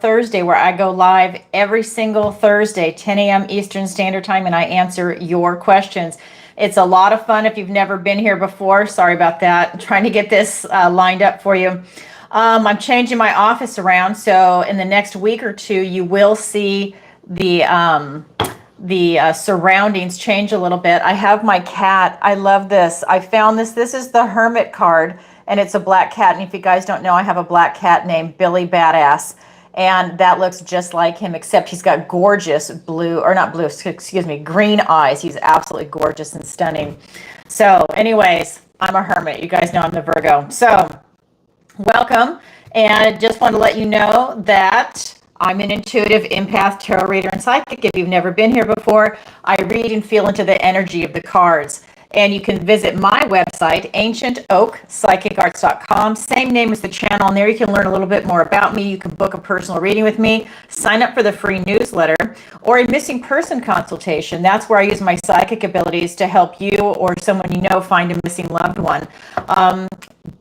Thursday, where I go live every single Thursday, 10 a.m. Eastern Standard Time, and I answer your questions. It's a lot of fun if you've never been here before. Sorry about that. I'm trying to get this lined up for you. I'm changing my office around, so in the next week or two, you will see the surroundings change a little bit. I have my cat. I love this. I found this. This is the Hermit card, and it's a black cat. And if you guys don't know, I have a black cat named Billy Badass. And that looks just like him, except he's got gorgeous blue, or not blue, excuse me, green eyes. He's absolutely gorgeous and stunning. So anyways, I'm a hermit. You guys know I'm the Virgo. So welcome. And just want to let you know that I'm an intuitive empath, tarot reader, and psychic. If you've never been here before, I read and feel into the energy of the cards. And you can visit my website, ancientoakpsychicarts.com. Same name as the channel. And there you can learn a little bit more about me. You can book a personal reading with me, sign up for the free newsletter, or a missing person consultation. That's where I use my psychic abilities to help you or someone you know find a missing loved one.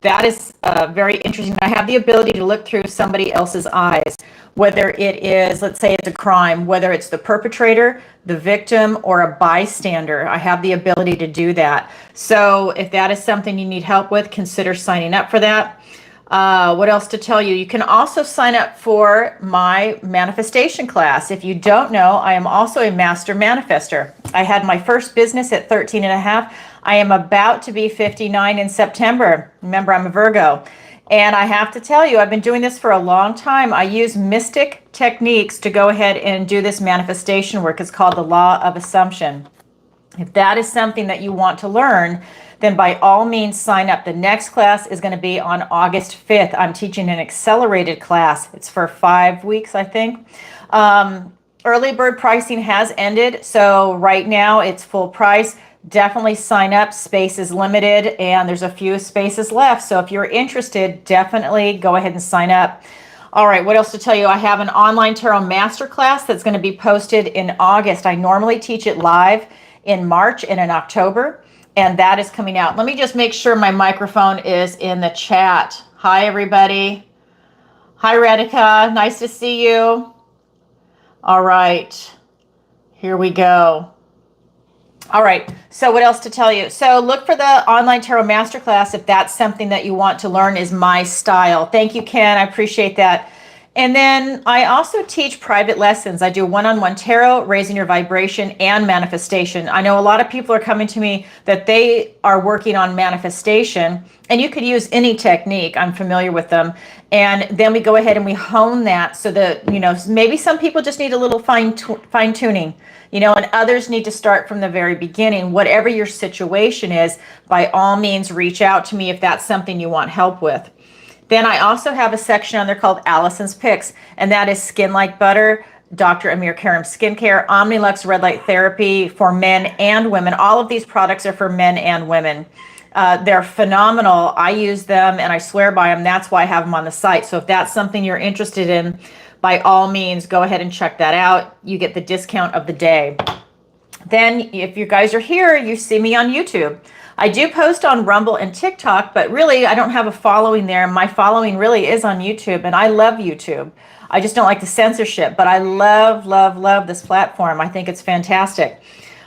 That is very interesting. I have the ability to look through somebody else's eyes, whether it is, let's say it's a crime, whether it's the perpetrator, the victim, or a bystander. I have the ability to do that. So if that is something you need help with, consider signing up for that. What else to tell you? You can also sign up for my manifestation class. If you don't know, I am also a master manifester. I had my first business at 13 and a half. I am about to be 59 in September. Remember, I'm a Virgo. And I have to tell you, I've been doing this for a long time. I use mystic techniques to go ahead and do this manifestation work. It's called the Law of Assumption. If that is something that you want to learn, then by all means sign up. The next class is going to be on August 5th. I'm teaching an accelerated class. It's for 5 weeks, I think. Early bird pricing has ended, so right now it's full price. Definitely sign up. Space is limited and there's a few spaces left. So if you're interested, definitely go ahead and sign up. All right, what else to tell you? I have an online tarot masterclass that's going to be posted in August. I normally teach it live in March and in October, and that is coming out. Let me just make sure my microphone is in the chat. Hi, everybody. Hi, Radhika. Nice to see you. All right, here we go. All right, so what else to tell you? So look for the online tarot masterclass if that's something that you want to learn is my style. Thank you, Ken. I appreciate that. And then I also teach private lessons. I do one-on-one tarot, raising your vibration, and manifestation. I know a lot of people are coming to me that they are working on manifestation, and you could use any technique. I'm familiar with them. And then we go ahead and we hone that so that, you know, maybe some people just need a little fine-tuning, you know, and others need to start from the very beginning. Whatever your situation is, by all means, reach out to me if that's something you want help with. Then I also have a section on there called Alison's Picks, and that is Skin Like Butter, Dr. Amir Karim Skincare, Omnilux Red Light Therapy for men and women. All of these products are for men and women. They're phenomenal. I use them and I swear by them. That's why I have them on the site. So if that's something you're interested in, by all means, go ahead and check that out. You get the discount of the day. Then if you guys are here, you see me on YouTube. I do post on Rumble and TikTok, but really I don't have a following there. My following really is on YouTube, and I love YouTube. I just don't like the censorship, but I love, love, love this platform. I think it's fantastic.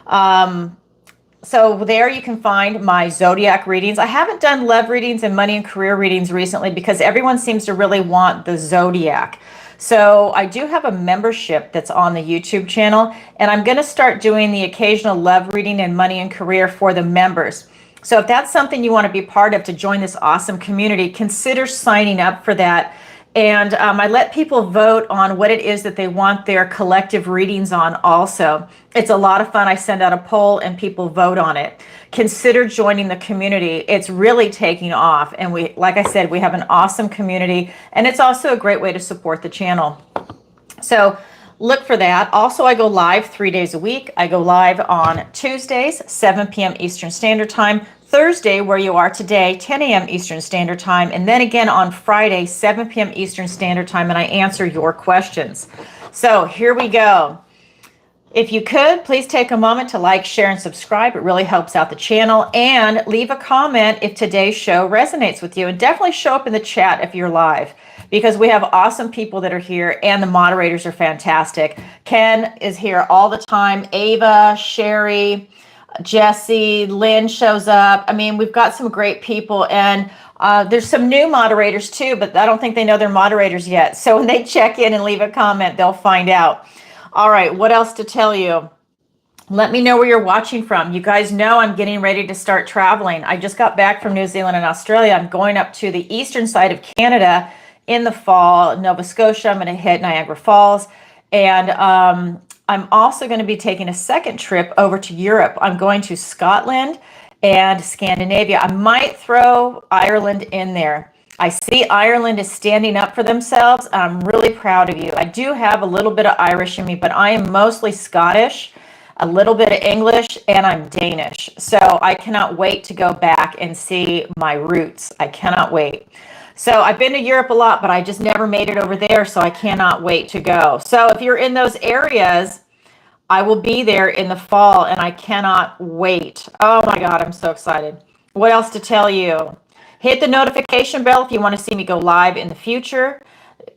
So there you can find my Zodiac readings. I haven't done love readings and money and career readings recently because everyone seems to really want the Zodiac. So I do have a membership that's on the YouTube channel, and I'm going to start doing the occasional love reading and money and career for the members. So if that's something you want to be part of to join this awesome community, consider signing up for that. And I let people vote on what it is that they want their collective readings on also. It's a lot of fun. I send out a poll and people vote on it. Consider joining the community. It's really taking off. And we, like I said, we have an awesome community, and it's also a great way to support the channel. So look for that. Also, I go live 3 days a week. I go live on Tuesdays, 7 p.m. Eastern Standard Time, Thursday, where you are today, 10 a.m. Eastern Standard Time, and then again on Friday, 7 p.m. Eastern Standard Time, and I answer your questions. So here we go. If you could, please take a moment to like, share, and subscribe. It really helps out the channel. And leave a comment if today's show resonates with you. And definitely show up in the chat if you're live, because we have awesome people that are here and the moderators are fantastic. Ken is here all the time. Ava, Sherry, Jesse, Lynn shows up. I mean, we've got some great people, and there's some new moderators too, but I don't think they know they're moderators yet. So when they check in and leave a comment, they'll find out. All right, what else to tell you? Let me know where you're watching from. You guys know I'm getting ready to start traveling. I just got back from New Zealand and Australia. I'm going up to the eastern side of Canada in the fall, Nova Scotia. I'm going to hit Niagara Falls. And I'm also going to be taking a second trip over to Europe. I'm going to Scotland and Scandinavia. I might throw Ireland in there. I see Ireland is standing up for themselves. I'm really proud of you. I do have a little bit of Irish in me, but I am mostly Scottish, a little bit of English, and I'm Danish. So I cannot wait to go back and see my roots. I cannot wait. So I've been to Europe a lot, but I just never made it over there. So I cannot wait to go. So if you're in those areas, I will be there in the fall and I cannot wait. Oh my God, I'm so excited. What else to tell you? Hit the notification bell if you want to see me go live in the future.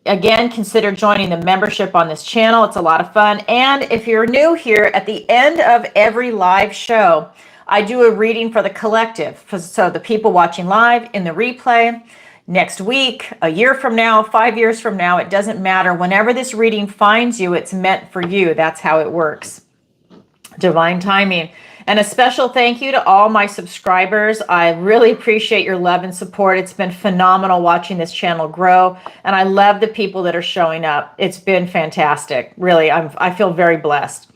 Again, consider joining the membership on this channel. It's a lot of fun. And if you're new here, at the end of every live show, I do a reading for the collective. So the people watching live, in the replay, next week, a year from now, 5 years from now, it doesn't matter. Whenever this reading finds you, it's meant for you. That's how it works. Divine timing. And a special thank you to all my subscribers. I really appreciate your love and support. It's been phenomenal watching this channel grow. And I love the people that are showing up. It's been fantastic. Really, I feel very blessed.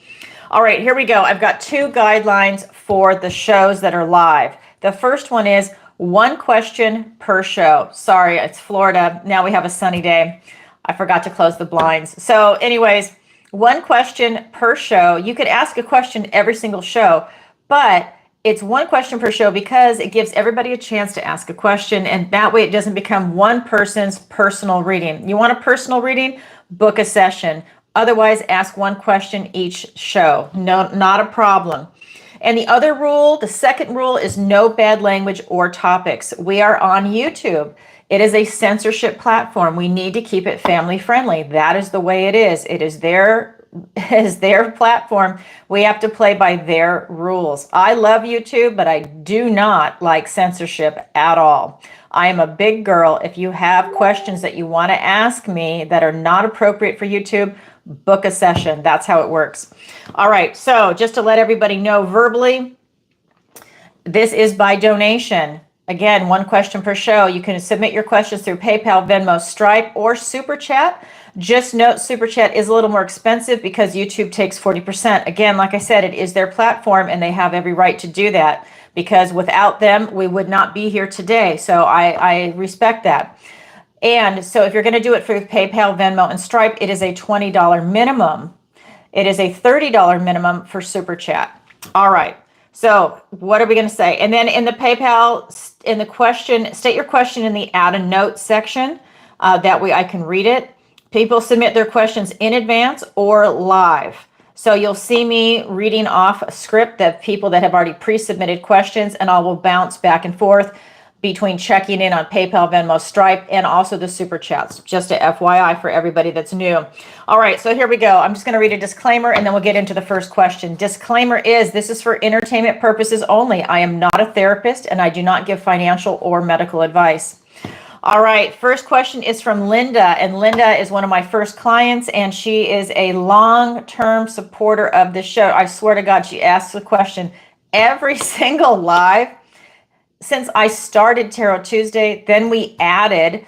All right, here we go. I've got 2 guidelines for the shows that are live. The first one is 1 question per show. Sorry, it's Florida. Now we have a sunny day. I forgot to close the blinds. So anyways, 1 question per show. You could ask a question every single show, but it's 1 question per show because it gives everybody a chance to ask a question, and that way it doesn't become one person's personal reading. You want a personal reading? Book a session. Otherwise, ask 1 question each show. No, not a problem. And the other rule, the second rule, is no bad language or topics. We are on YouTube. It is a censorship platform. We need to keep it family friendly. That is the way it is. It is their platform. We have to play by their rules. I love YouTube, but I do not like censorship at all. I am a big girl. If you have questions that you want to ask me that are not appropriate for YouTube, book a session. That's how it works. All right. So just to let everybody know verbally, this is by donation. Again, 1 question per show. You can submit your questions through PayPal, Venmo, Stripe, or SuperChat. Just note SuperChat is a little more expensive because YouTube takes 40%. Again, like I said, it is their platform and they have every right to do that, because without them, we would not be here today. So I respect that. And so if you're going to do it through PayPal, Venmo, and Stripe, it is a $20 minimum. It is a $30 minimum for SuperChat. All right. So what are we going to say? And then in the PayPal, in the question, state your question in the add a note section. That way I can read it. People submit their questions in advance or live. So you'll see me reading off a script of people that have already pre-submitted questions, and I will bounce back and forth between checking in on PayPal, Venmo, Stripe, and also the Super Chats. Just a FYI for everybody that's new. All right, so here we go. I'm just going to read a disclaimer, and then we'll get into the first question. Disclaimer is, this is for entertainment purposes only. I am not a therapist, and I do not give financial or medical advice. All right, first question is from Linda, and Linda is one of my first clients, and she is a long-term supporter of the show. I swear to God, she asks the question every single live since I started Tarot Tuesday. Then we added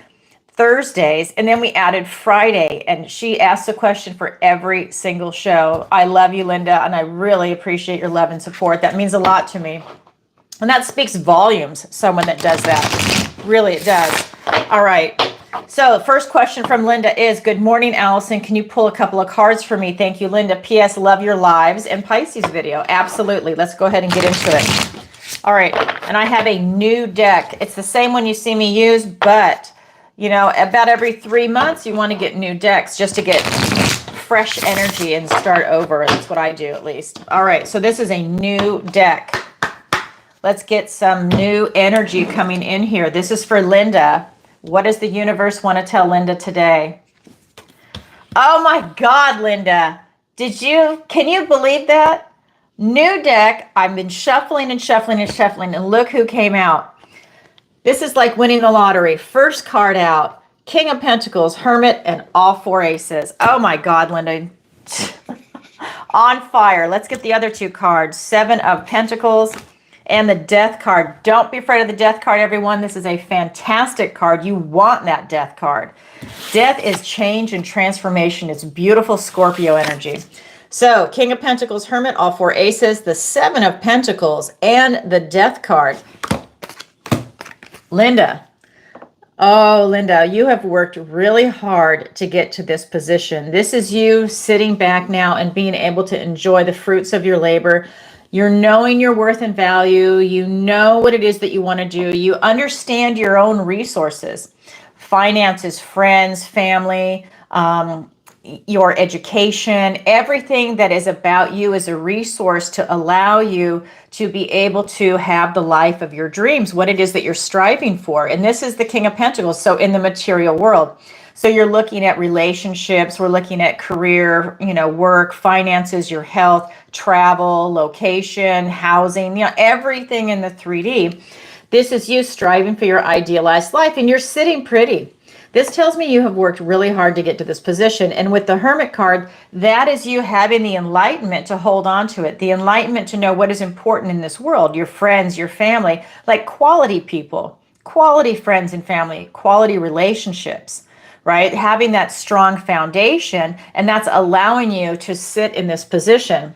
Thursdays, and then we added Friday, and she asks a question for every single show. I love you, Linda, and I really appreciate your love and support. That means a lot to me, and that speaks volumes, someone that does that. Really, it does. All right, so the first question from Linda is, good morning, Alison. Can you pull a couple of cards for me? Thank you, Linda. P.S. Love your lives and Pisces video. Absolutely. Let's go ahead and get into it. All right, and I have a new deck. It's the same one you see me use, but, you know, about every 3 months, you want to get new decks just to get fresh energy and start over. That's what I do, at least. All right, so this is a new deck. Let's get some new energy coming in here. This is for Linda. What does the universe want to tell Linda today? Oh my God, Linda. Can you believe that? New deck. I've been shuffling and shuffling and shuffling, and look who came out. This is like winning the lottery. First card out, King of Pentacles, Hermit, and all 4 aces. Oh my God, Linda. On fire. Let's get the other 2 cards. 7 of Pentacles and the Death card. Don't be afraid of the Death card, everyone. This is a fantastic card. You want that Death card. Death is change and transformation. It's beautiful Scorpio energy. So, King of Pentacles, Hermit, all 4 aces, the 7 of Pentacles, and the Death card. Linda. Oh, Linda, you have worked really hard to get to this position. This is you sitting back now and being able to enjoy the fruits of your labor. You're knowing your worth and value. You know what it is that you want to do. You understand your own resources, finances, friends, family, your education, everything that is about you is a resource to allow you to be able to have the life of your dreams, what it is that you're striving for. And this is the King of Pentacles, so in the material world. So you're looking at relationships, we're looking at career, work, finances, your health, travel, location, housing, everything in the 3D. This is you striving for your idealized life, and you're sitting pretty. This tells me you have worked really hard to get to this position. And with the Hermit card, that is you having the enlightenment to hold on to it, the enlightenment to know what is important in this world, your friends, your family, like quality people, quality friends and family, quality relationships, right? Having that strong foundation, and that's allowing you to sit in this position.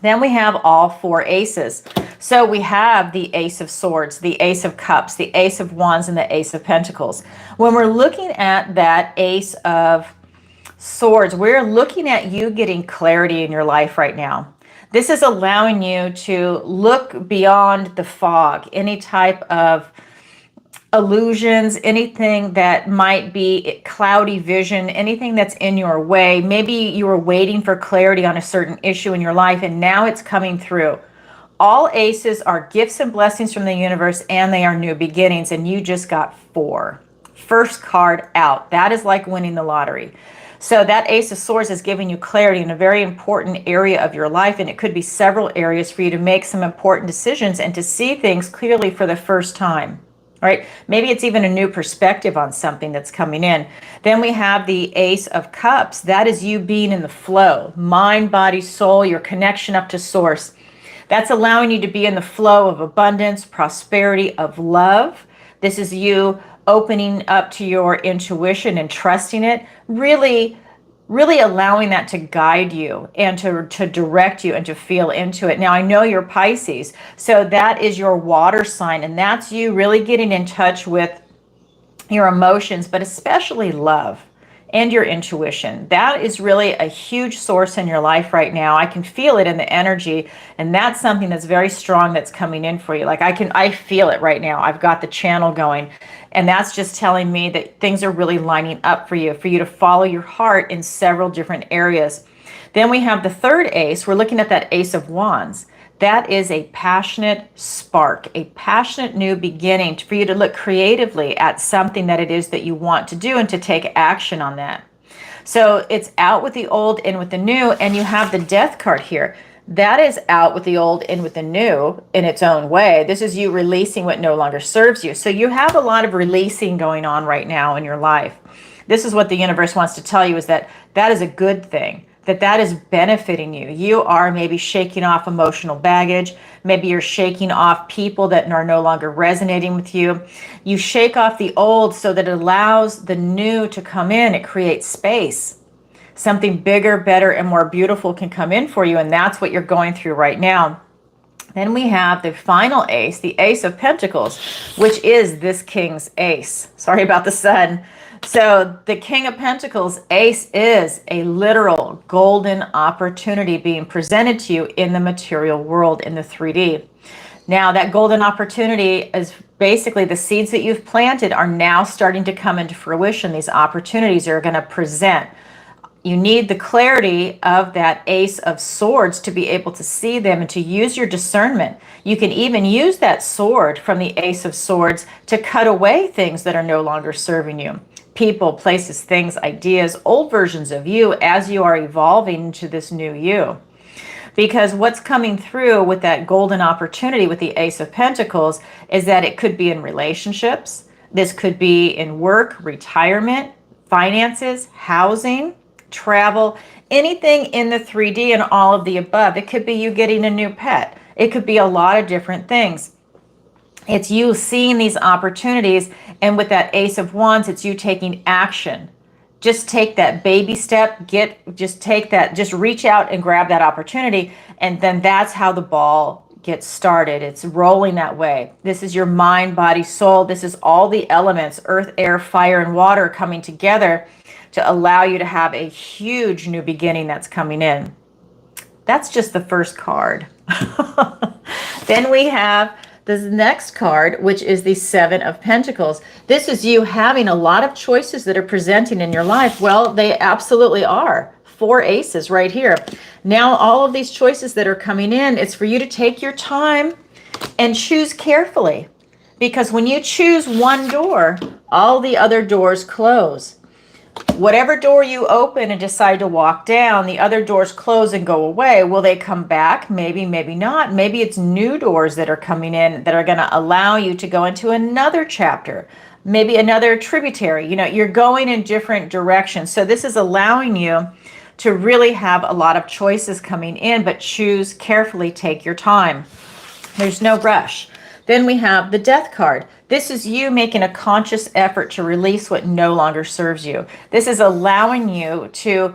Then we have all 4 aces. So we have the Ace of Swords, the Ace of Cups, the Ace of Wands, and the Ace of Pentacles. When we're looking at that Ace of Swords, we're looking at you getting clarity in your life right now. This is allowing you to look beyond the fog, any type of illusions, anything that might be cloudy vision, anything that's in your way. Maybe you were waiting for clarity on a certain issue in your life, and now it's coming through. All aces are gifts and blessings from the universe, and they are new beginnings, and you just got 4. First card out. That is like winning the lottery. So that Ace of Swords is giving you clarity in a very important area of your life, and it could be several areas for you to make some important decisions and to see things clearly for the first time. Right? Maybe it's even a new perspective on something that's coming in. Then we have the Ace of Cups. That is you being in the flow, mind, body, soul, your connection up to source. That's allowing you to be in the flow of abundance, prosperity, of love. This is you opening up to your intuition and trusting it, really allowing that to guide you and to direct you and to feel into it. Now, I know you're Pisces, so that is your water sign, and that's you really getting in touch with your emotions, but especially love and your intuition. That is really a huge source in your life right now. I can feel it in the energy, and that's something that's very strong that's coming in for you. Like I feel it right now. I've got the channel going, and that's just telling me that things are really lining up for you to follow your heart in several different areas. Then we have the third ace. We're looking at that Ace of Wands. That is a passionate spark, a passionate new beginning for you to look creatively at something that it is that you want to do and to take action on that. So it's out with the old, in with the new, and you have the Death card here. That is out with the old, in with the new in its own way. This is you releasing what no longer serves you. So you have a lot of releasing going on right now in your life. This is what the universe wants to tell you, is that that is a good thing. That is benefiting you. You are maybe shaking off emotional baggage. Maybe you're shaking off people that are no longer resonating with you. You shake off the old so that it allows the new to come in. It creates space. Something bigger, better, and more beautiful can come in for you, and that's what you're going through right now. Then we have the final ace, the Ace of Pentacles, which is this King's ace. Sorry about the sun. So the King of Pentacles ace is a literal golden opportunity being presented to you in the material world, in the 3D. Now that golden opportunity is basically the seeds that you've planted are now starting to come into fruition. These opportunities are going to present You need the clarity of that Ace of Swords to be able to see them and to use your discernment. You can even use that sword from the Ace of Swords to cut away things that are no longer serving you. People, places, things, ideas, old versions of you as you are evolving into this new you. Because what's coming through with that golden opportunity with the Ace of Pentacles is that it could be in relationships. This could be in work, retirement, finances, housing, travel, anything in the 3D and all of the above. It could be you getting a new pet. It could be a lot of different things. It's you seeing these opportunities, and with that Ace of Wands, it's you taking action. Just take that baby step, just reach out and grab that opportunity, and then that's how the ball gets started. It's rolling that way. This is your mind, body, soul. This is all the elements, earth, air, fire, and water coming together to allow you to have a huge new beginning that's coming in. That's just the first card. Then we have the next card, which is the Seven of Pentacles. This is you having a lot of choices that are presenting in your life. Well, they absolutely are. 4 aces right here. Now, all of these choices that are coming in, it's for you to take your time and choose carefully. Because when you choose one door, all the other doors close. Whatever door you open and decide to walk down, the other doors close and go away. Will they come back? Maybe, maybe not. Maybe it's new doors that are coming in that are going to allow you to go into another chapter, maybe another tributary. You know, you're going in different directions. So this is allowing you to really have a lot of choices coming in, but choose carefully, take your time. There's no rush. Then we have the Death card. This is you making a conscious effort to release what no longer serves you. This is allowing you to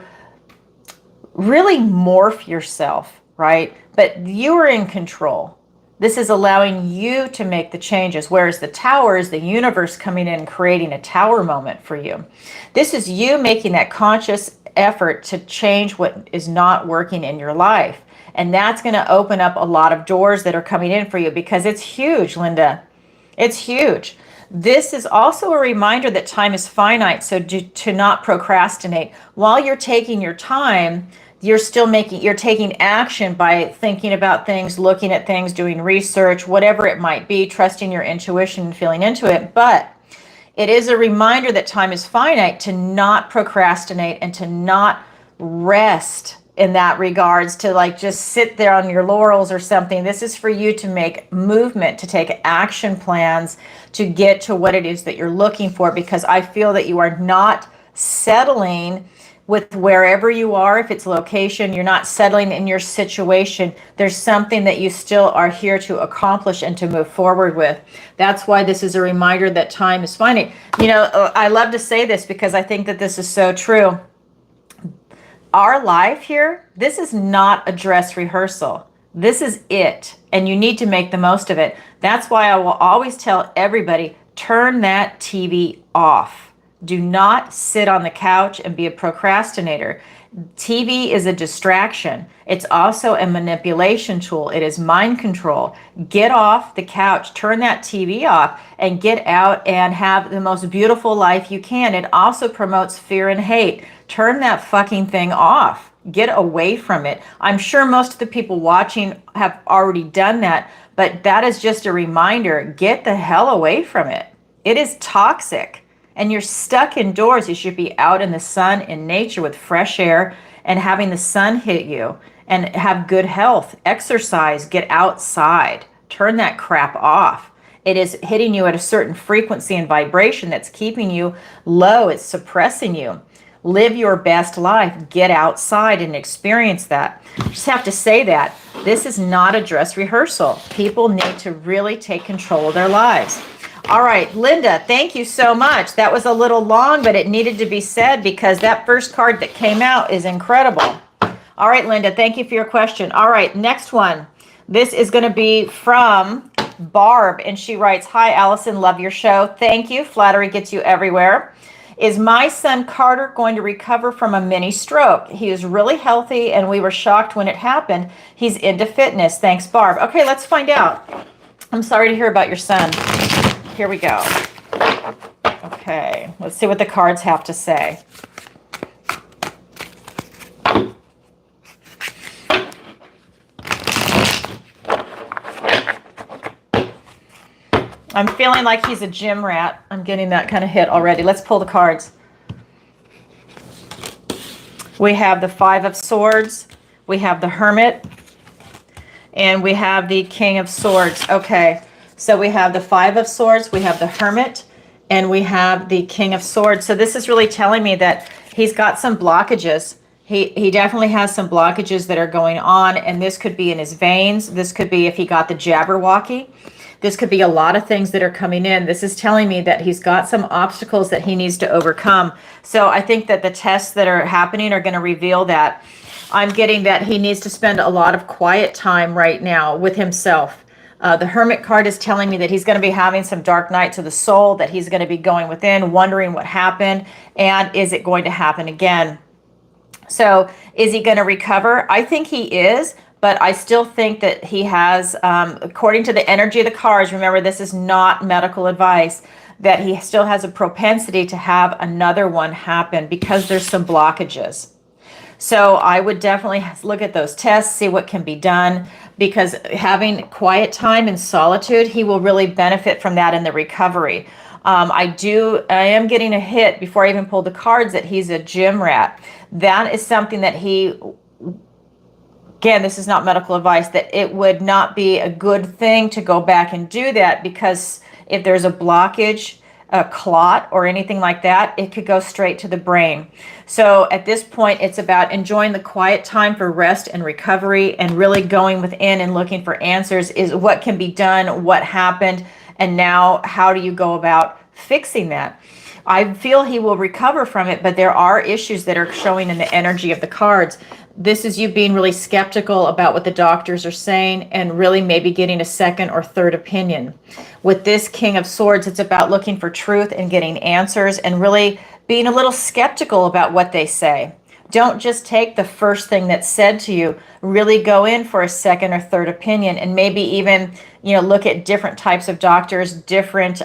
really morph yourself, right? But you are in control. This is allowing you to make the changes, whereas the Tower is the universe coming in and creating a tower moment for you. This is you making that conscious effort to change what is not working in your life. And that's going to open up a lot of doors that are coming in for you, because it's huge, Linda. It's huge. This is also a reminder that time is finite, so to not procrastinate. While you're taking your time, you're taking action by thinking about things, looking at things, doing research, whatever it might be, trusting your intuition and feeling into it. But it is a reminder that time is finite, to not procrastinate and to not rest in that regards, to like just sit there on your laurels or something. This is for you to make movement, to take action plans to get to what it is that you're looking for, because I feel that you are not settling with wherever you are. If it's location, you're not settling in your situation. There's something that you still are here to accomplish and to move forward with. That's why this is a reminder that time is finite. You know, I love to say this because I think that this is so true. Our life here, this is not a dress rehearsal. This is it, and you need to make the most of it. That's why I will always tell everybody, turn that TV off. Do not sit on the couch and be a procrastinator. TV is a distraction. It's also a manipulation tool. It is mind control. Get off the couch, turn that TV off, and get out and have the most beautiful life you can. It also promotes fear and hate. Turn that fucking thing off. Get away from it. I'm sure most of the people watching have already done that, but that is just a reminder. Get the hell away from it. It is toxic. And you're stuck indoors. You should be out in the sun, in nature, with fresh air, and having the sun hit you, and have good health. Exercise, get outside, turn that crap off. It is hitting you at a certain frequency and vibration that's keeping you low. It's suppressing you. Live your best life. Get outside and experience that. I just have to say that this is not a dress rehearsal. People need to really take control of their lives. All right, Linda, thank you so much. That was a little long, but it needed to be said because that first card that came out is incredible. All right, Linda, thank you for your question. All right, next one. This is going to be from Barb, and she writes, "Hi, Alison, love your show. Thank you. Flattery gets you everywhere. Is my son Carter going to recover from a mini stroke? He is really healthy, and we were shocked when it happened. He's into fitness. Thanks, Barb." Okay, let's find out. I'm sorry to hear about your son. Here we go. Okay, let's see what the cards have to say. I'm feeling like he's a gym rat. I'm getting that kind of hit already. Let's pull the cards. We have the Five of Swords. We have the Hermit. And we have the King of Swords. Okay, so we have the Five of Swords, we have the Hermit, and we have the King of Swords. So this is really telling me that he's got some blockages. He definitely has some blockages that are going on, and this could be in his veins. This could be if he got the Jabberwocky. This could be a lot of things that are coming in. This is telling me that he's got some obstacles that he needs to overcome. So I think that the tests that are happening are going to reveal that. I'm getting that he needs to spend a lot of quiet time right now with himself. The Hermit card is telling me that he's going to be having some dark nights of the soul, that he's going to be going within, wondering what happened, and is it going to happen again? So is he going to recover? I think he is, but I still think that he has, according to the energy of the cards, remember this is not medical advice, that he still has a propensity to have another one happen because there's some blockages. So I would definitely look at those tests, see what can be done, because having quiet time and solitude, he will really benefit from that in the recovery. I am getting a hit before I even pulled the cards that he's a gym rat. That is something that he, again, this is not medical advice, that it would not be a good thing to go back and do that, because if there's a blockage, a clot or anything like that, it could go straight to the brain. So at this point, it's about enjoying the quiet time for rest and recovery, and really going within and looking for answers. Is what can be done, what happened, and now how do you go about fixing that? I feel he will recover from it, but there are issues that are showing in the energy of the cards. This is you being really skeptical about what the doctors are saying, and really maybe getting a second or third opinion. With this King of Swords, it's about looking for truth and getting answers, and really being a little skeptical about what they say. Don't just take the first thing that's said to you. Really go in for a second or third opinion, and maybe even, look at different types of doctors, different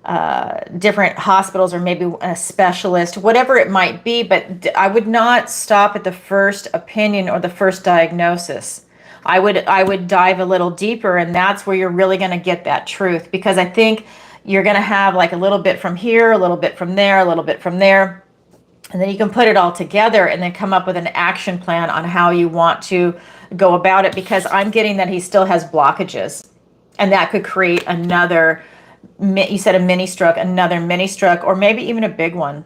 hospitals, or maybe a specialist, whatever it might be. But I would not stop at the first opinion or the first diagnosis. I would dive a little deeper, and that's where you're really going to get that truth, because I think you're going to have like a little bit from here, a little bit from there, a little bit from there, and then you can put it all together and then come up with an action plan on how you want to go about it, because I'm getting that he still has blockages, and that could create another, you said a mini stroke, another mini stroke, or maybe even a big one.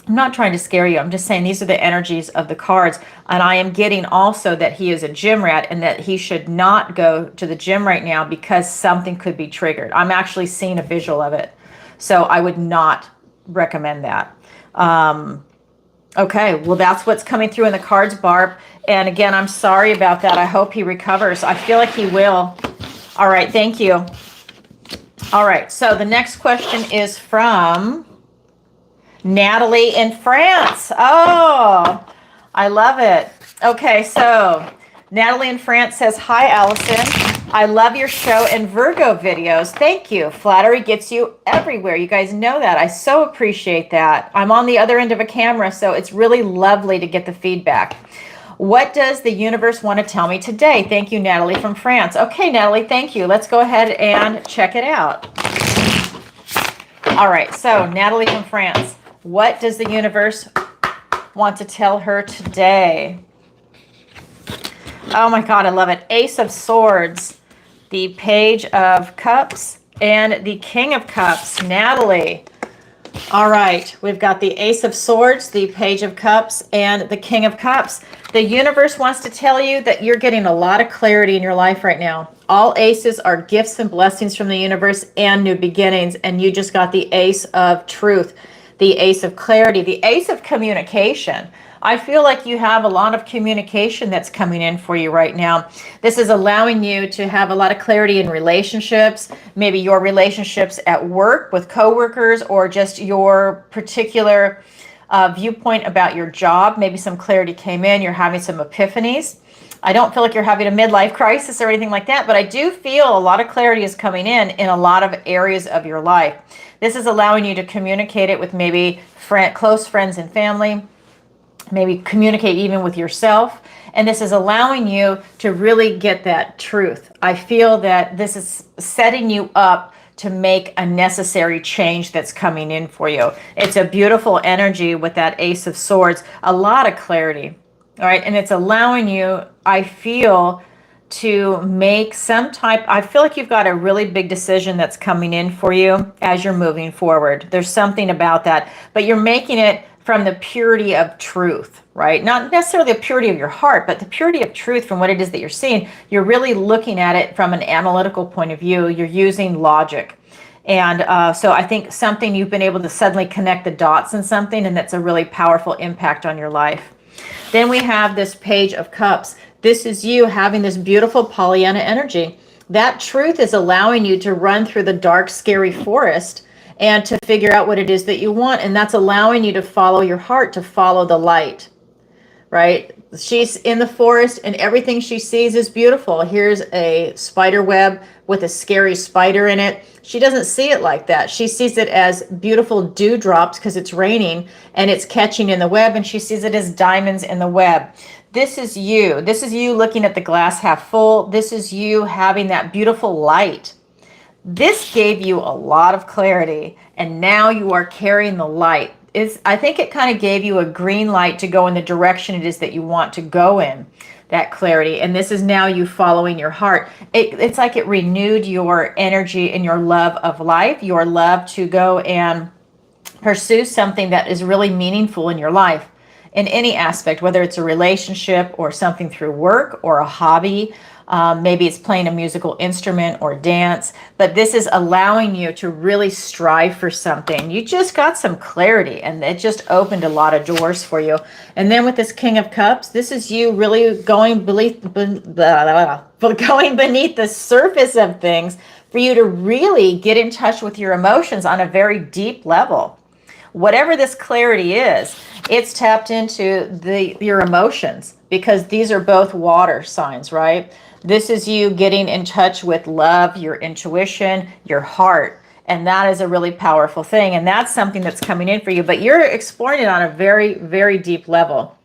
I'm not trying to scare you. I'm just saying these are the energies of the cards. And I am getting also that he is a gym rat, and that he should not go to the gym right now because something could be triggered. I'm actually seeing a visual of it. So I would not recommend that. Okay, well, that's what's coming through in the cards, Barb. And again, I'm sorry about that. I hope he recovers. I feel like he will. All right, thank you. All right, so the next question is from Natalie in France. Oh, I love it. Okay, so Natalie in France says, "Hi, Alison. I love your show and Virgo videos. Thank you. Flattery gets you everywhere." You guys know that. I so appreciate that. I'm on the other end of a camera, so it's really lovely to get the feedback. What does the universe want to tell me today? Thank you, Natalie from France. Okay, Natalie, thank you. Let's go ahead and check it out. All right, so Natalie from France. What does the universe want to tell her today? Oh my God, I love it. Ace of Swords, the Page of Cups, and the King of Cups. Natalie. All right, we've got the Ace of Swords, the Page of Cups, and the King of Cups. The universe wants to tell you that you're getting a lot of clarity in your life right now. All aces are gifts and blessings from the universe and new beginnings, and you just got the Ace of Truth, the Ace of Clarity, the Ace of Communication. I feel like you have a lot of communication that's coming in for you right now. This is allowing you to have a lot of clarity in relationships, maybe your relationships at work with coworkers, or just your particular viewpoint about your job. Maybe some clarity came in, you're having some epiphanies. I don't feel like you're having a midlife crisis or anything like that, but I do feel a lot of clarity is coming in a lot of areas of your life. This is allowing you to communicate it with maybe close friends and family, maybe communicate even with yourself. And this is allowing you to really get that truth. I feel that this is setting you up to make a necessary change that's coming in for you. It's a beautiful energy with that Ace of Swords, a lot of clarity. All right. And it's allowing you, I feel, to make some type, I feel like you've got a really big decision that's coming in for you as you're moving forward. There's something about that, but you're making it from the purity of truth, right? Not necessarily the purity of your heart, but the purity of truth from what it is that you're seeing. You're really looking at it from an analytical point of view. You're using logic. And so I think something you've been able to suddenly connect the dots in something, and that's a really powerful impact on your life. Then we have this Page of Cups. This is you having this beautiful Pollyanna energy. That truth is allowing you to run through the dark, scary forest and to figure out what it is that you want. And that's allowing you to follow your heart, to follow the light, right? She's in the forest and everything she sees is beautiful. Here's a spider web with a scary spider in it. She doesn't see it like that. She sees it as beautiful dewdrops because it's raining and it's catching in the web, and she sees it as diamonds in the web. This is you. This is you looking at the glass half full. This is you having that beautiful light. This gave you a lot of clarity, and now you are carrying the light. I think it kind of gave you a green light to go in the direction it is that you want to go in, that clarity. And this is now you following your heart. It's like it renewed your energy and your love of life, your love to go and pursue something that is really meaningful in your life in any aspect, whether it's a relationship or something through work or a hobby. Maybe it's playing a musical instrument or dance, but this is allowing you to really strive for something. You just got some clarity, and it just opened a lot of doors for you. And then with this King of Cups, this is you really going beneath the surface of things for you to really get in touch with your emotions on a very deep level. Whatever this clarity is, it's tapped into your emotions, because these are both water signs, right? This is you getting in touch with love, your intuition, your heart. And that is a really powerful thing. And that's something that's coming in for you, but you're exploring it on a very, very deep level.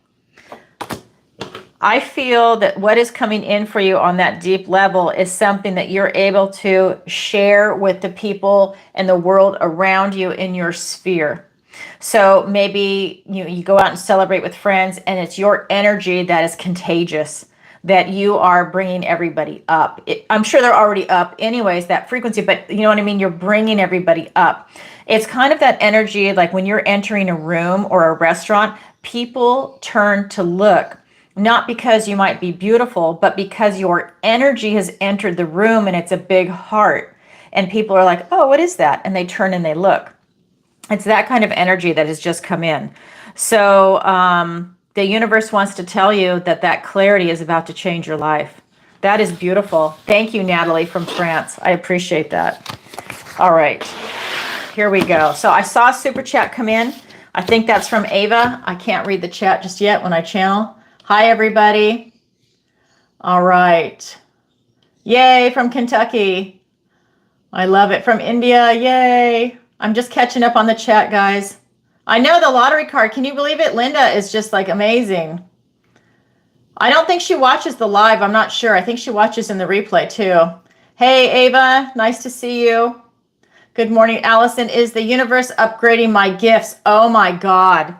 I feel that what is coming in for you on that deep level is something that you're able to share with the people and the world around you in your sphere. So maybe you go out and celebrate with friends, and it's your energy that is contagious, that you are bringing everybody up. I'm sure they're already up anyways, that frequency, but you know what I mean? You're bringing everybody up. It's kind of that energy, like when you're entering a room or a restaurant, people turn to look, not because you might be beautiful, but because your energy has entered the room and it's a big heart. And people are like, oh, what is that? And they turn and they look. It's that kind of energy that has just come in. So the universe wants to tell you that that clarity is about to change your life. That is beautiful. Thank you, Natalie from France. I appreciate that. All right, here we go. So I saw Super Chat come in. I think that's from Ava. I can't read the chat just yet when I channel. Hi, everybody. All right. Yay, from Kentucky. I love it. From India, yay. I'm just catching up on the chat, guys. I know the lottery card. Can you believe it? Linda is just like amazing. I don't think she watches the live. I'm not sure. I think she watches in the replay too. Hey, Ava, nice to see you. Good morning, Alison. Is the universe upgrading my gifts? Oh my God.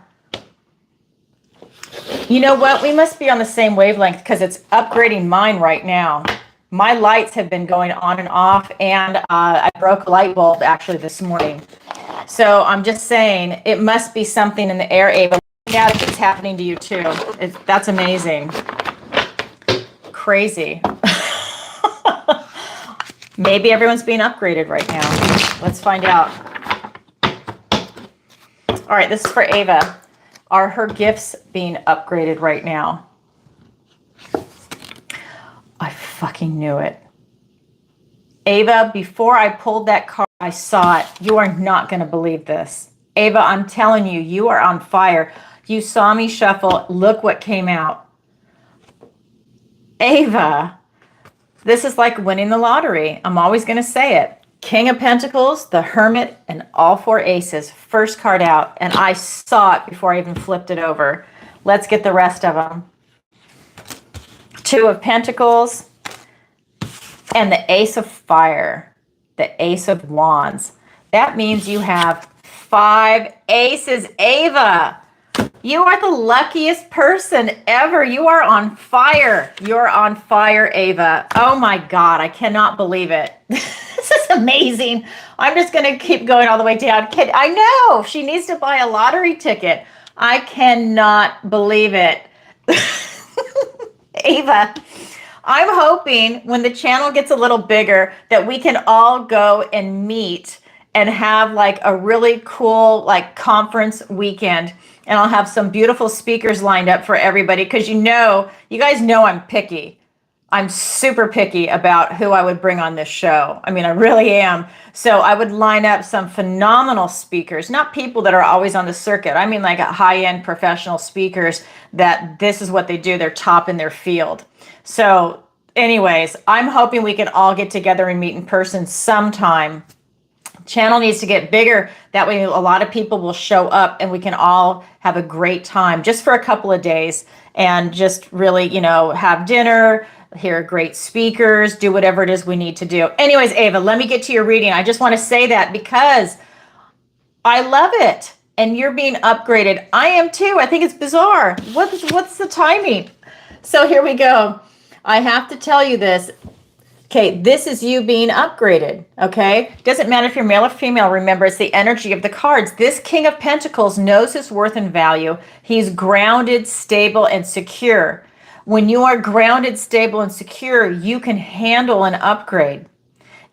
You know what? We must be on the same wavelength, because it's upgrading mine right now. My lights have been going on and off, and I broke a light bulb actually this morning. So I'm just saying it must be something in the air, Ava. Yeah, it's happening to you too. That's amazing. Crazy. Maybe everyone's being upgraded right now. Let's find out. All right, this is for Ava. Are her gifts being upgraded right now? I fucking knew it. Ava, before I pulled that card, I saw it. You are not going to believe this. Ava, I'm telling you, you are on fire. You saw me shuffle. Look what came out. Ava, this is like winning the lottery. I'm always going to say it. King of Pentacles, the Hermit, and all four aces. First card out. And I saw it before I even flipped it over. Let's get the rest of them. Two of Pentacles and the Ace of Fire. the Ace of Wands. That means you have 5 aces. Ava, you are the luckiest person ever. You are on fire. You're on fire, Ava. Oh my God, I cannot believe it. This is amazing. I'm just going to keep going all the way down. I know she needs to buy a lottery ticket. I cannot believe it. Ava, I'm hoping when the channel gets a little bigger that we can all go and meet and have like a really cool like conference weekend. And I'll have some beautiful speakers lined up for everybody because you guys know I'm picky. I'm super picky about who I would bring on this show. I mean, I really am. So I would line up some phenomenal speakers, not people that are always on the circuit. I mean, like high-end professional speakers that this is what they do. They're top in their field. So anyways, I'm hoping we can all get together and meet in person sometime. Channel needs to get bigger. That way a lot of people will show up and we can all have a great time just for a couple of days and just really, have dinner, hear great speakers, do whatever it is we need to do. Anyways, Ava, let me get to your reading. I just want to say that because I love it and you're being upgraded. I am too. I think it's bizarre. What's the timing? So here we go. I have to tell you this. Okay, this is you being upgraded, okay? Doesn't matter if you're male or female. Remember, it's the energy of the cards. This King of Pentacles knows his worth and value. He's grounded, stable, and secure. When you are grounded, stable, and secure, you can handle an upgrade.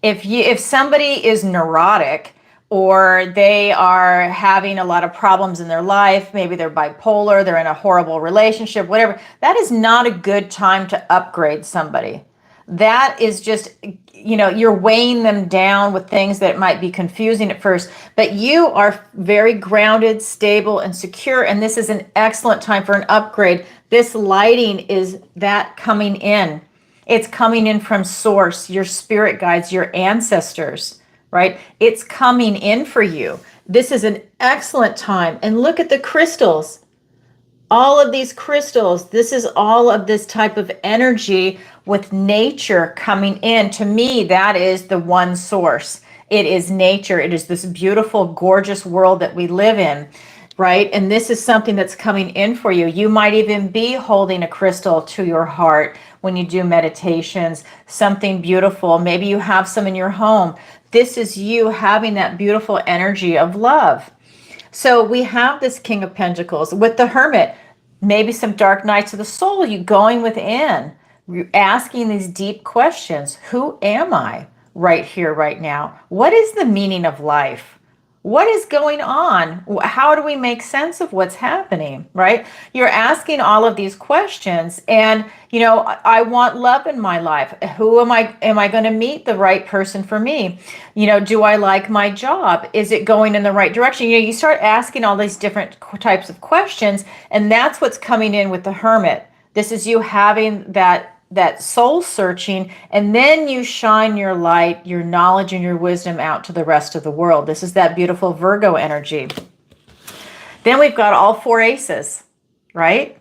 If somebody is neurotic or they are having a lot of problems in their life, maybe they're bipolar, they're in a horrible relationship, whatever, that is not a good time to upgrade somebody. That is just, you're weighing them down with things that might be confusing at first, but you are very grounded, stable, and secure, and this is an excellent time for an upgrade. This lighting is that coming in. It's coming in from source, your spirit guides, your ancestors, right? It's coming in for you. This is an excellent time. And look at the crystals. All of these crystals, this is all of this type of energy with nature coming in. To me, that is the one source. It is nature. It is this beautiful, gorgeous world that we live in, right? And this is something that's coming in for you. You might even be holding a crystal to your heart when you do meditations, something beautiful. Maybe you have some in your home. This is you having that beautiful energy of love. So we have this King of Pentacles with the Hermit, maybe some dark nights of the soul, you going within, asking these deep questions. Who am I right here, right now? What is the meaning of life? What is going on? How do we make sense of what's happening, right? You're asking all of these questions and, I want love in my life. Who am I going to meet the right person for me? Do I like my job? Is it going in the right direction? You start asking all these different types of questions, and that's what's coming in with the Hermit. This is you having that soul searching, and then you shine your light, your knowledge, and your wisdom out to the rest of the world. This is that beautiful Virgo energy. Then we've got all 4 aces, right?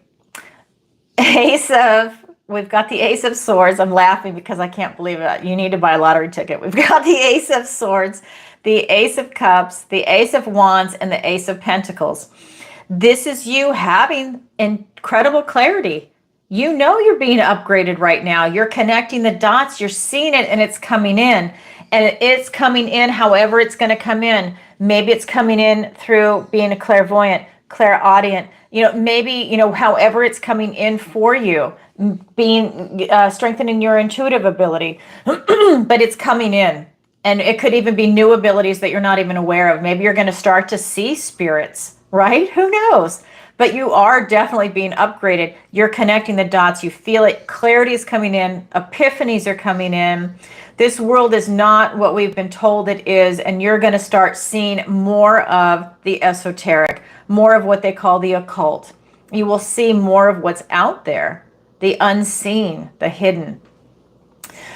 We've got the Ace of Swords. I'm laughing because I can't believe it. You need to buy a lottery ticket. We've got the Ace of Swords, the Ace of Cups, the Ace of Wands, and the Ace of Pentacles. This is you having incredible clarity. You're being upgraded right now. You're connecting the dots. You're seeing it and it's coming in. And it's coming in however it's going to come in. Maybe it's coming in through being a clairvoyant, clairaudient. Maybe, however it's coming in for you, being strengthening your intuitive ability. But it's coming in. And it could even be new abilities that you're not even aware of. Maybe you're going to start to see spirits, right? Who knows? But you are definitely being upgraded. You're connecting the dots. You feel it. Clarity is coming in. Epiphanies are coming in. This world is not what we've been told it is. And you're going to start seeing more of the esoteric, more of what they call the occult. You will see more of what's out there, the unseen, the hidden.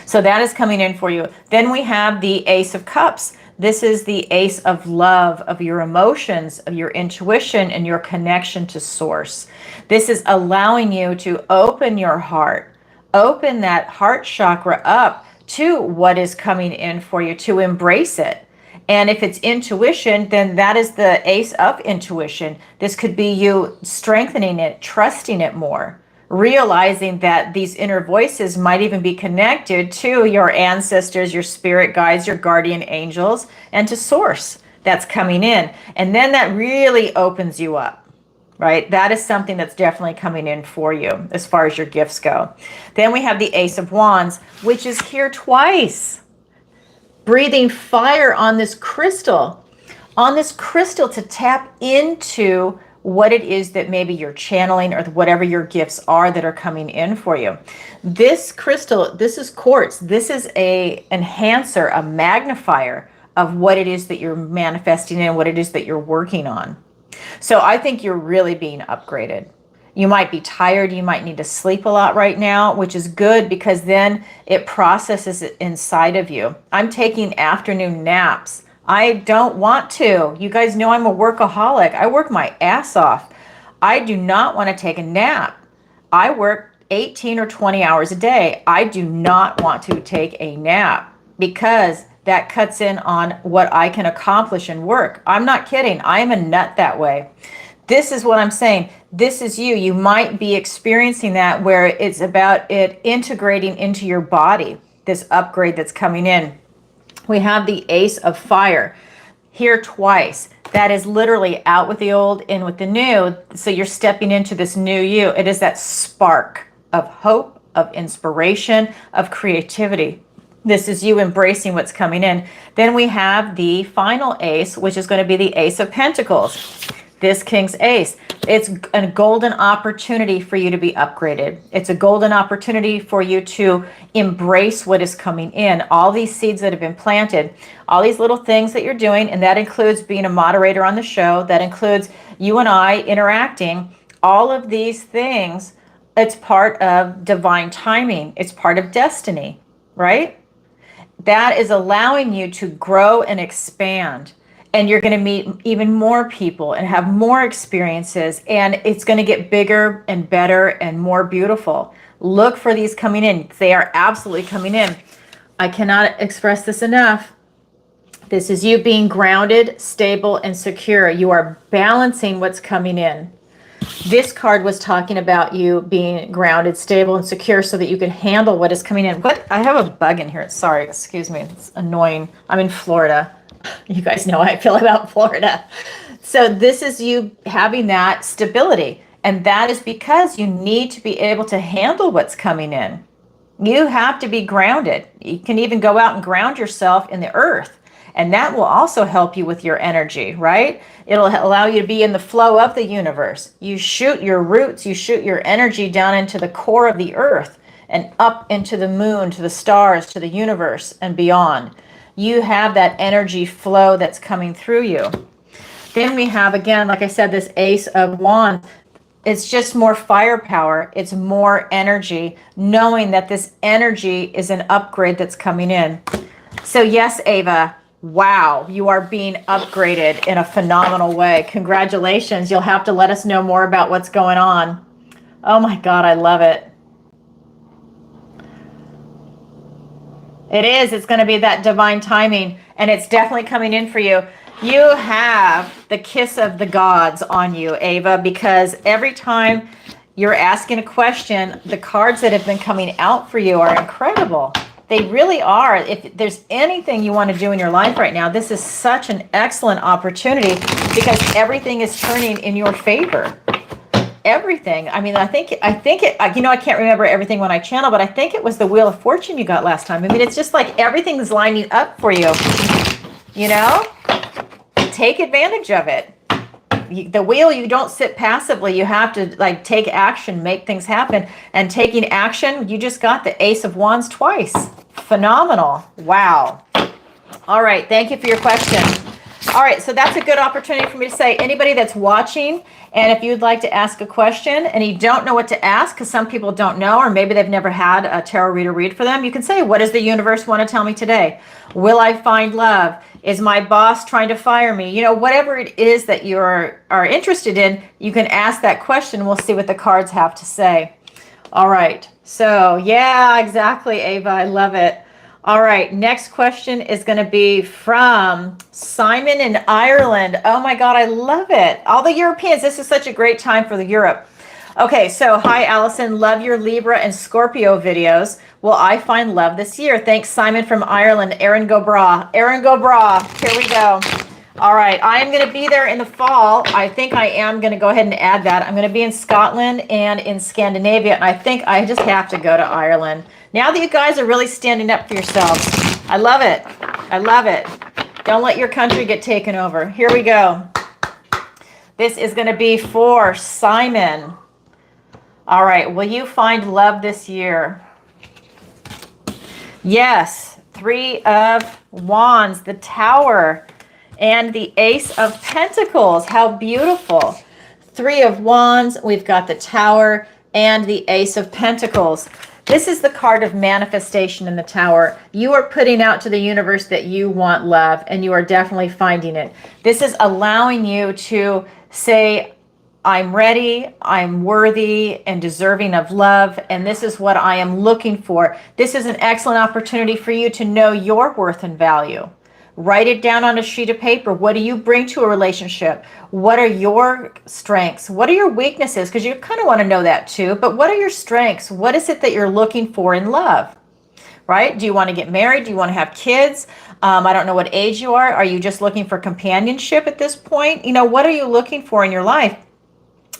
So that is coming in for you. Then we have the Ace of Cups. This is the ace of love, of your emotions, of your intuition, and your connection to source. This is allowing you to open your heart, open that heart chakra up to what is coming in for you, to embrace it. And if it's intuition, then that is the ace of intuition. This could be you strengthening it, trusting it more, realizing that these inner voices might even be connected to your ancestors, your spirit guides, your guardian angels, and to source that's coming in. And then that really opens you up, right? That is something that's definitely coming in for you as far as your gifts go. Then we have the Ace of Wands, which is here twice. Breathing fire on this crystal to tap into what it is that maybe you're channeling or whatever your gifts are that are coming in for you. This crystal, this is quartz. This is a enhancer, a magnifier of what it is that you're manifesting and what it is that you're working on. So I think you're really being upgraded. You might be tired. You might need to sleep a lot right now, which is good because then it processes it inside of you. I'm taking afternoon naps. I don't want to. You guys know I'm a workaholic. I work my ass off. I do not want to take a nap. I work 18 or 20 hours a day. I do not want to take a nap because that cuts in on what I can accomplish in work. I'm not kidding. I am a nut that way. This is what I'm saying. This is you. You might be experiencing that where it's about it integrating into your body, this upgrade that's coming in. We have the Ace of Fire here twice. That is literally out with the old, in with the new. So you're stepping into this new you. It is that spark of hope, of inspiration, of creativity. This is you embracing what's coming in. Then we have the final ace, which is going to be the Ace of Pentacles. This King's Ace. It's a golden opportunity for you to be upgraded. It's a golden opportunity for you to embrace what is coming in. All these seeds that have been planted, all these little things that you're doing, and that includes being a moderator on the show. That includes you and I interacting. All of these things, it's part of divine timing. It's part of destiny, right? That is allowing you to grow and expand. And you're going to meet even more people and have more experiences. And it's going to get bigger and better and more beautiful. Look for these coming in. They are absolutely coming in. I cannot express this enough. This is you being grounded, stable, and secure. You are balancing what's coming in. This card was talking about you being grounded, stable, and secure so that you can handle what is coming in. But I have a bug in here. Sorry, excuse me. It's annoying. I'm in Florida. You guys know how I feel about Florida. So this is you having that stability. And that is because you need to be able to handle what's coming in. You have to be grounded. You can even go out and ground yourself in the earth. And that will also help you with your energy, right? It'll allow you to be in the flow of the universe. You shoot your roots, you shoot your energy down into the core of the earth and up into the moon, to the stars, to the universe and beyond. You have that energy flow that's coming through you. Then we have, again, like I said, this Ace of Wands. It's just more firepower. It's more energy, knowing that this energy is an upgrade that's coming in. So yes, Ava, wow, you are being upgraded in a phenomenal way. Congratulations. You'll have to let us know more about what's going on. Oh my God, I love it. It is. It's going to be that divine timing, and it's definitely coming in for you. You have the kiss of the gods on you, Ava, because every time you're asking a question, the cards that have been coming out for you are incredible. They really are. If there's anything you want to do in your life right now, this is such an excellent opportunity because everything is turning in your favor. Everything. I mean, I think it, you know, I can't remember everything when I channel, but I think it was the Wheel of Fortune you got last time. I mean, it's just like everything's lining up for you, you know, take advantage of it. The wheel, you don't sit passively. You have to like take action, make things happen. And taking action, you just got the Ace of Wands twice. Phenomenal. Wow. All right. Thank you for your question. All right. So that's a good opportunity for me to say, anybody that's watching, and if you'd like to ask a question and you don't know what to ask, because some people don't know, or maybe they've never had a tarot reader read for them, you can say, what does the universe want to tell me today? Will I find love? Is my boss trying to fire me? You know, whatever it is that you are interested in, you can ask that question. We'll see what the cards have to say. All right. So yeah, exactly, Ava. I love it. All right, next question is going to be from Simon in Ireland. Oh my God, I love it. All the Europeans, this is such a great time for the Europe. Okay, so hi Alison, love your Libra and Scorpio videos. Will I find love this year? Thanks, Simon from Ireland. Erin go bra. Erin go bra. Here we go. All right, I am going to be there in the fall. I think I am going to go ahead and add that. I'm going to be in Scotland and in Scandinavia, and I think I just have to go to Ireland. Now that you guys are really standing up for yourselves, I love it. I love it. Don't let your country get taken over. Here we go. This is going to be for Simon. All right, will you find love this year? Yes, 3 of Wands, the Tower, and the Ace of Pentacles. How beautiful. 3 of Wands, we've got the Tower and the Ace of Pentacles. This is the card of manifestation in the Tower. You are putting out to the universe that you want love, and you are definitely finding it. This is allowing you to say, I'm ready, I'm worthy and deserving of love, and this is what I am looking for. This is an excellent opportunity for you to know your worth and value. Write it down on a sheet of paper. What do you bring to a relationship? What are your strengths? What are your weaknesses? Because you kind of want to know that too. But what are your strengths? What is it that you're looking for in love? Right? Do you want to get married? Do you want to have kids? I don't know what age you are. Are you just looking for companionship at this point? You know, what are you looking for in your life?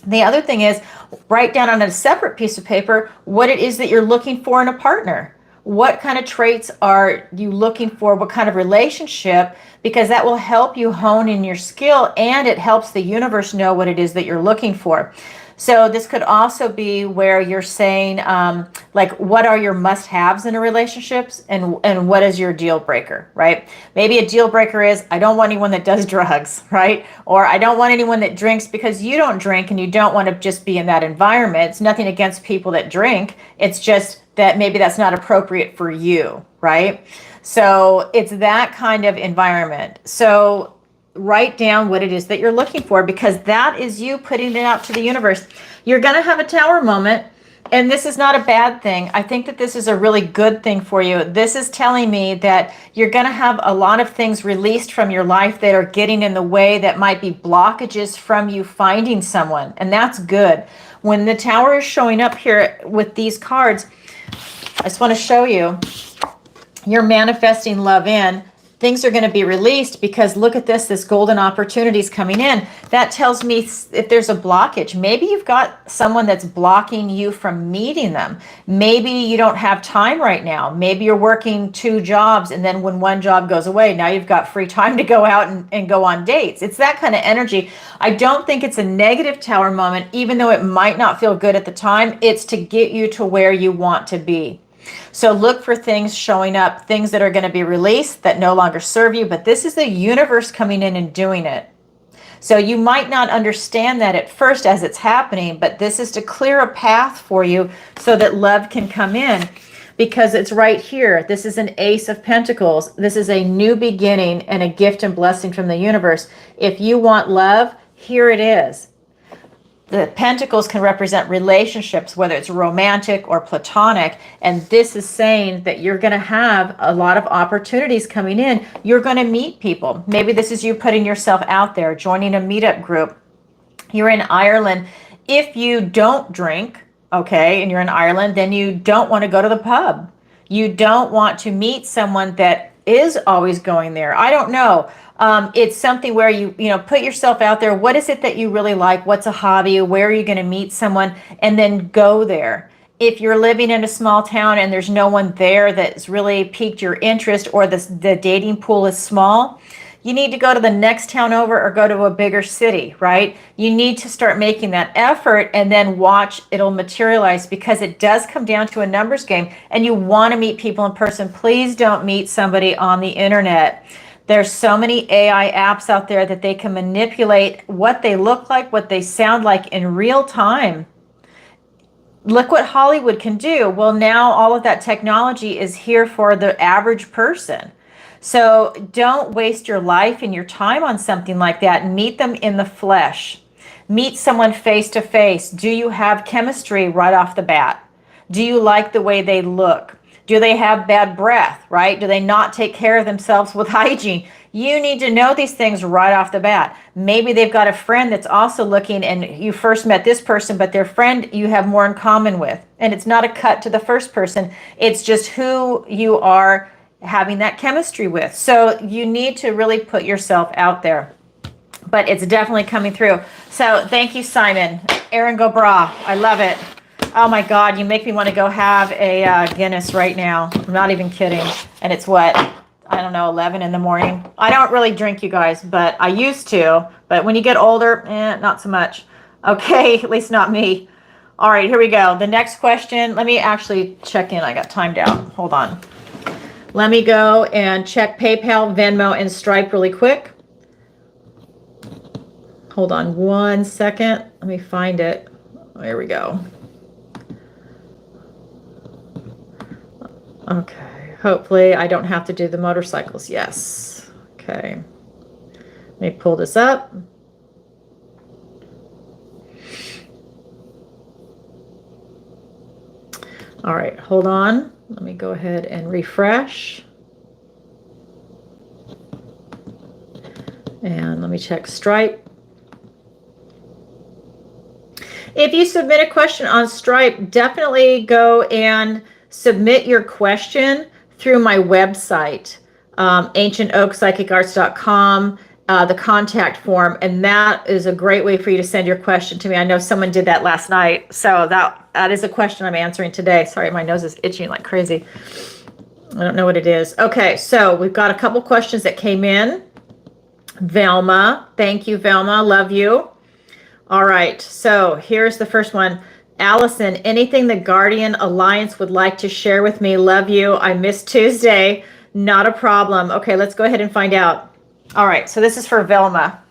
The other thing is, write down on a separate piece of paper what it is that you're looking for in a partner. What kind of traits are you looking for? What kind of relationship? Because that will help you hone in your skill, and it helps the universe know what it is that you're looking for. So this could also be where you're saying, like, what are your must-haves in a relationship, and what is your deal breaker, right? Maybe a deal breaker is, I don't want anyone that does drugs, right? Or I don't want anyone that drinks, because you don't drink and you don't want to just be in that environment. It's nothing against people that drink. It's just that maybe that's not appropriate for you, right? So it's that kind of environment. So write down what it is that you're looking for, because that is you putting it out to the universe. You're going to have a Tower moment, and this is not a bad thing. I think that this is a really good thing for you. This is telling me that you're going to have a lot of things released from your life that are getting in the way, that might be blockages from you finding someone, and that's good. When the Tower is showing up here with these cards, I just want to show you, you're manifesting love in. Things are going to be released, because look at this golden opportunity is coming in. That tells me if there's a blockage, maybe you've got someone that's blocking you from meeting them. Maybe you don't have time right now. Maybe you're working 2 jobs, and then when one job goes away, now you've got free time to go out and go on dates. It's that kind of energy. I don't think it's a negative Tower moment, even though it might not feel good at the time. It's to get you to where you want to be. So look for things showing up, things that are going to be released that no longer serve you, but this is the universe coming in and doing it. So you might not understand that at first as it's happening, but this is to clear a path for you so that love can come in, because it's right here. This is an Ace of Pentacles. This is a new beginning and a gift and blessing from the universe. If you want love, here it is. The pentacles can represent relationships, whether it's romantic or platonic. And this is saying that you're going to have a lot of opportunities coming in. You're going to meet people. Maybe this is you putting yourself out there, joining a meetup group. You're in Ireland. If you don't drink, okay, and you're in Ireland, then you don't want to go to the pub. You don't want to meet someone that is always going there. I don't know. It's something where you put yourself out there. What is it that you really like? What's a hobby? Where are you going to meet someone? And then go there. If you're living in a small town and there's no one there that's really piqued your interest, or the dating pool is small, you need to go to the next town over or go to a bigger city, right? You need to start making that effort, and then watch it'll materialize, because it does come down to a numbers game, and you want to meet people in person. Please don't meet somebody on the internet. There's so many AI apps out there that they can manipulate what they look like, what they sound like in real time. Look what Hollywood can do. Well, now all of that technology is here for the average person. So don't waste your life and your time on something like that. Meet them in the flesh. Meet someone face to face. Do you have chemistry right off the bat? Do you like the way they look? Do they have bad breath, right? Do they not take care of themselves with hygiene? You need to know these things right off the bat. Maybe they've got a friend that's also looking, and you first met this person, but their friend you have more in common with. And it's not a cut to the first person. It's just who you are having that chemistry with. So you need to really put yourself out there. But it's definitely coming through. So thank you, Simon. Aaron Gobra, I love it. Oh my God, you make me want to go have a Guinness right now. I'm not even kidding. And it's what? I don't know, 11 in the morning. I don't really drink, you guys, but I used to. But when you get older, not so much. Okay, at least not me. All right, here we go. The next question. Let me actually check in. I got timed out. Hold on. Let me go and check PayPal, Venmo, and Stripe really quick. Hold on 1 second. Let me find it. There we go. Okay. Hopefully I don't have to do the motorcycles. Yes. Okay. Let me pull this up. All right. Hold on. Let me go ahead and refresh. And let me check Stripe. If you submit a question on Stripe, definitely go and submit your question through my website, ancientoakpsychicarts.com, the contact form, and that is a great way for you to send your question to me. I know someone did that last night, so that is a question I'm answering today. Sorry, my nose is itching like crazy. I don't know what it is. Okay, so we've got a couple questions that came in. Velma, thank you, Velma, love you. All right, so here's the first one. Alison, anything the Guardian Alliance would like to share with me? Love you. I missed Tuesday. Not a problem. Okay, let's go ahead and find out. All right, so this is for Velma.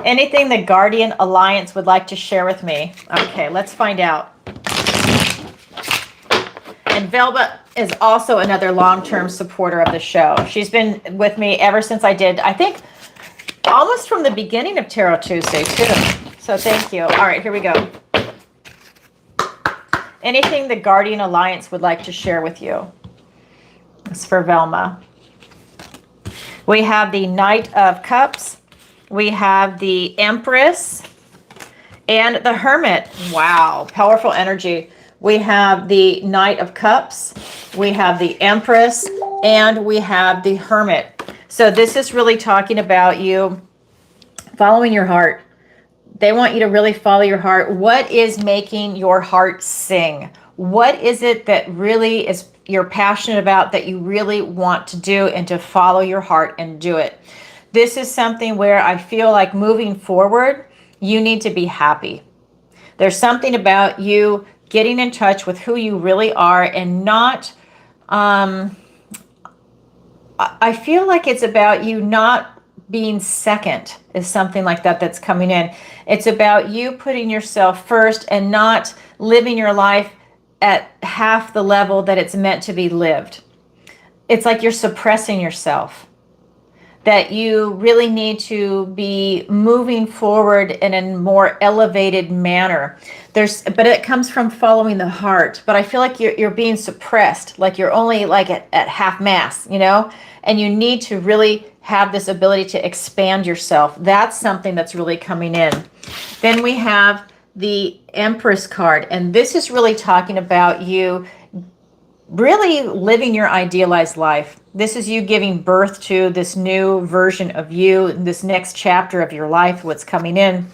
Anything the Guardian Alliance would like to share with me? Okay, let's find out. And Velma is also another long-term supporter of the show. She's been with me ever since I did, I think, almost from the beginning of Tarot Tuesday, too. So thank you. All right, here we go. Anything the Guardian Alliance would like to share with you? It's for Velma. We have the Knight of Cups. We have the Empress and the Hermit. Wow, powerful energy. We have the Knight of Cups. We have the Empress and we have the Hermit. So this is really talking about you following your heart. They want you to really follow your heart. What is making your heart sing? What is it that really is you're passionate about, that you really want to do, and to follow your heart and do it? This is something where I feel like moving forward, you need to be happy. There's something about you getting in touch with who you really are and not, I feel like it's about you not being second, is something like that that's coming in. It's about you putting yourself first and not living your life at half the level that it's meant to be lived. It's like you're suppressing yourself, that you really need to be moving forward in a more elevated manner. But it comes from following the heart. But I feel like you're being suppressed, like you're only like at half mass, you know, and you need to really have this ability to expand yourself. That's something that's really coming in. Then we have the Empress card, and this is really talking about you really living your idealized life. This is you giving birth to this new version of you, this next chapter of your life, what's coming in.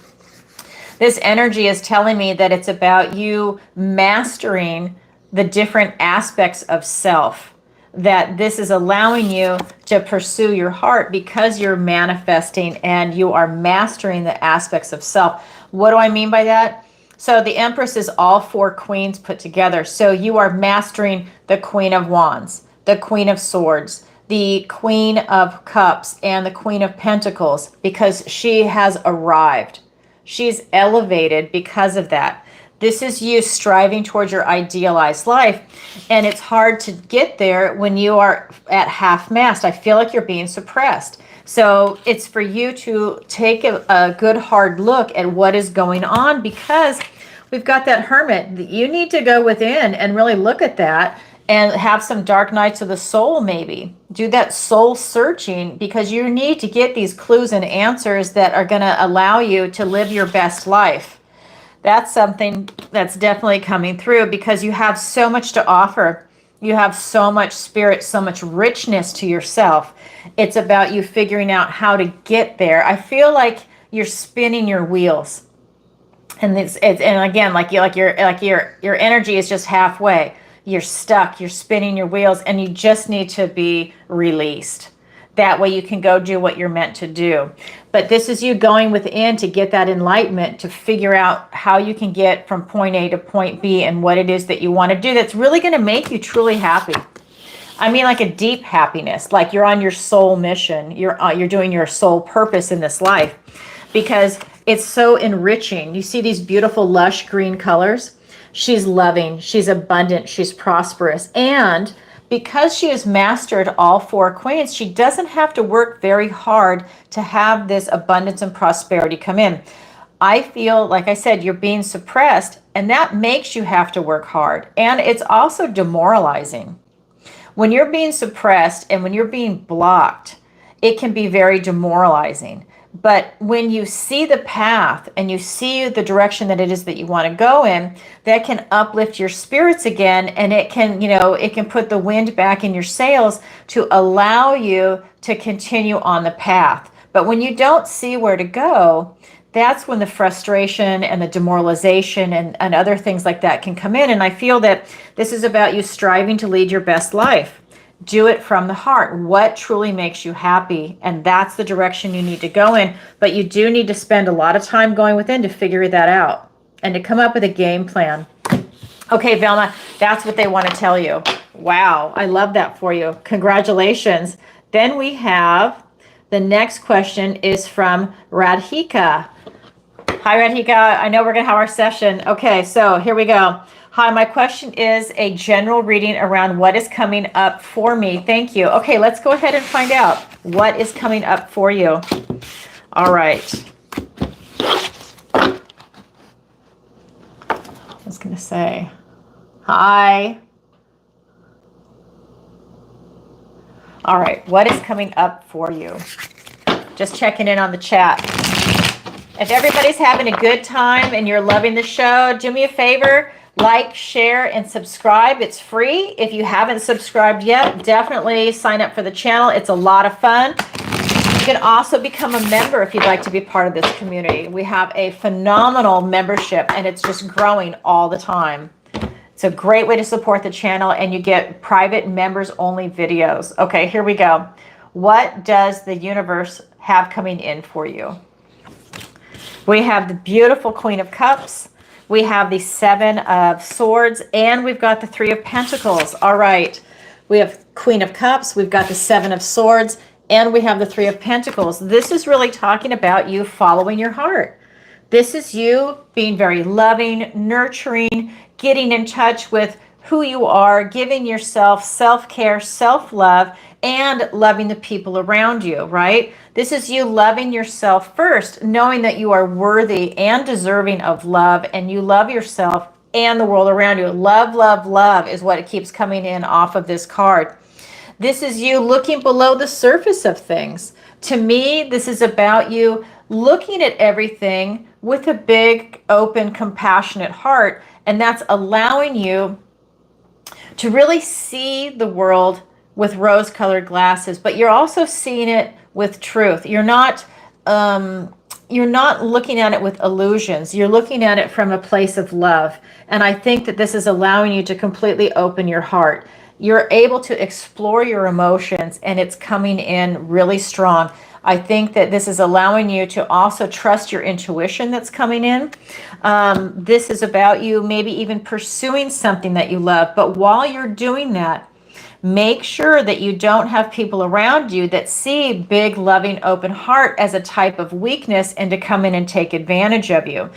This energy is telling me that it's about you mastering the different aspects of self, that this is allowing you to pursue your heart because you're manifesting and you are mastering the aspects of self. What do I mean by that? So the Empress is all four queens put together. So you are mastering the Queen of Wands, the Queen of Swords, the Queen of Cups, and the Queen of Pentacles, because she has arrived. She's elevated because of that. This is you striving towards your idealized life, and it's hard to get there when you are at half-mast. I feel like you're being suppressed. So it's for you to take a good hard look at what is going on, because we've got that Hermit. You need to go within and really look at that and have some dark nights of the soul. Maybe do that soul searching, because you need to get these clues and answers that are going to allow you to live your best life. That's something that's definitely coming through, because you have so much to offer. You have so much spirit, so much richness to yourself. It's about you figuring out how to get there. I feel like you're spinning your wheels, and and again, your energy is just halfway. You're stuck. You're spinning your wheels, and you just need to be released. That way you can go do what you're meant to do. But this is you going within to get that enlightenment, to figure out how you can get from point A to point B and what it is that you want to do that's really going to make you truly happy. I mean, like a deep happiness, like you're on your soul mission. You're doing your soul purpose in this life, because it's so enriching. You see these beautiful lush green colors. She's loving, she's abundant, she's prosperous, and because she has mastered all four queens, she doesn't have to work very hard to have this abundance and prosperity come in. I feel, like I said, you're being suppressed, and that makes you have to work hard. And it's also demoralizing. When you're being suppressed and when you're being blocked, it can be very demoralizing. But when you see the path and you see the direction that it is that you want to go in, that can uplift your spirits again, and it can, it can put the wind back in your sails to allow you to continue on the path. But when you don't see where to go, that's when the frustration and the demoralization and other things like that can come in. And I feel that this is about you striving to lead your best life. Do it from the heart. What truly makes you happy? And that's the direction you need to go in. But you do need to spend a lot of time going within to figure that out and to come up with a game plan. Okay, Velma, that's what they want to tell you. Wow, I love that for you. Congratulations. Then we have the next question is from Radhika. Hi, Radhika. I know we're going to have our session. Okay, so here we go. Hi, my question is a general reading around what is coming up for me. Thank you. Okay, let's go ahead and find out what is coming up for you. All right. I was going to say, hi. All right, what is coming up for you? Just checking in on the chat. If everybody's having a good time and you're loving the show, do me a favor. Like, share, and subscribe. It's free. If you haven't subscribed yet, definitely sign up for the channel. It's a lot of fun. You can also become a member if you'd like to be part of this community. We have a phenomenal membership, and it's just growing all the time. It's a great way to support the channel, and you get private members-only videos. Okay, here we go. What does the universe have coming in for you? We have the beautiful Queen of Cups. We have the Seven of Swords, and we've got the Three of Pentacles. All right. We have Queen of Cups. We've got the Seven of Swords, and we have the Three of Pentacles. This is really talking about you following your heart. This is you being very loving, nurturing, getting in touch with who you are, giving yourself self-care, self-love, and loving the people around you, right? This is you loving yourself first, knowing that you are worthy and deserving of love, and you love yourself and the world around you. Love, love, love is what it keeps coming in off of this card. This is you looking below the surface of things. To me, this is about you looking at everything with a big, open, compassionate heart, and that's allowing you to really see the world with rose-colored glasses, but you're also seeing it with truth. You're not looking at it with illusions. You're looking at it from a place of love. And I think that this is allowing you to completely open your heart. You're able to explore your emotions, and it's coming in really strong. I think that this is allowing you to also trust your intuition that's coming in. This is about you maybe even pursuing something that you love. But while you're doing that, make sure that you don't have people around you that see big, loving, open heart as a type of weakness and to come in and take advantage of you.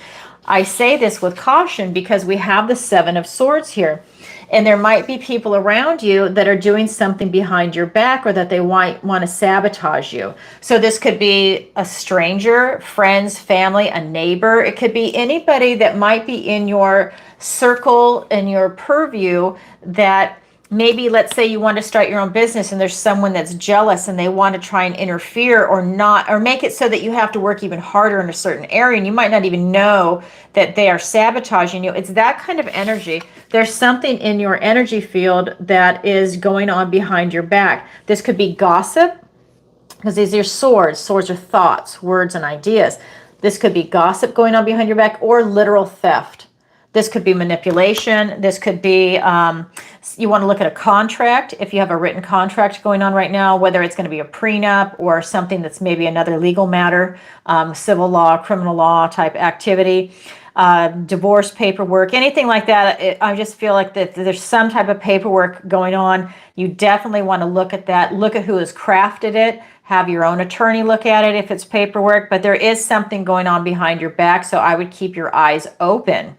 I say this with caution because we have the Seven of Swords here. And there might be people around you that are doing something behind your back, or that they want to sabotage you. So this could be a stranger, friends, family, a neighbor. It could be anybody that might be in your circle, in your purview, that maybe let's say you want to start your own business and there's someone that's jealous and they want to try and interfere or not, or make it so that you have to work even harder in a certain area and you might not even know that they are sabotaging you. It's that kind of energy. There's something in your energy field that is going on behind your back. This could be gossip, because these are swords. Swords are thoughts, words, and ideas. This could be gossip going on behind your back or literal theft. This could be manipulation. This could be, you want to look at a contract. If you have a written contract going on right now, whether it's going to be a prenup or something that's maybe another legal matter, civil law, criminal law type activity, divorce paperwork, anything like that. I just feel like that there's some type of paperwork going on. You definitely want to look at that. Look at who has crafted it. Have your own attorney look at it if it's paperwork. But there is something going on behind your back, so I would keep your eyes open.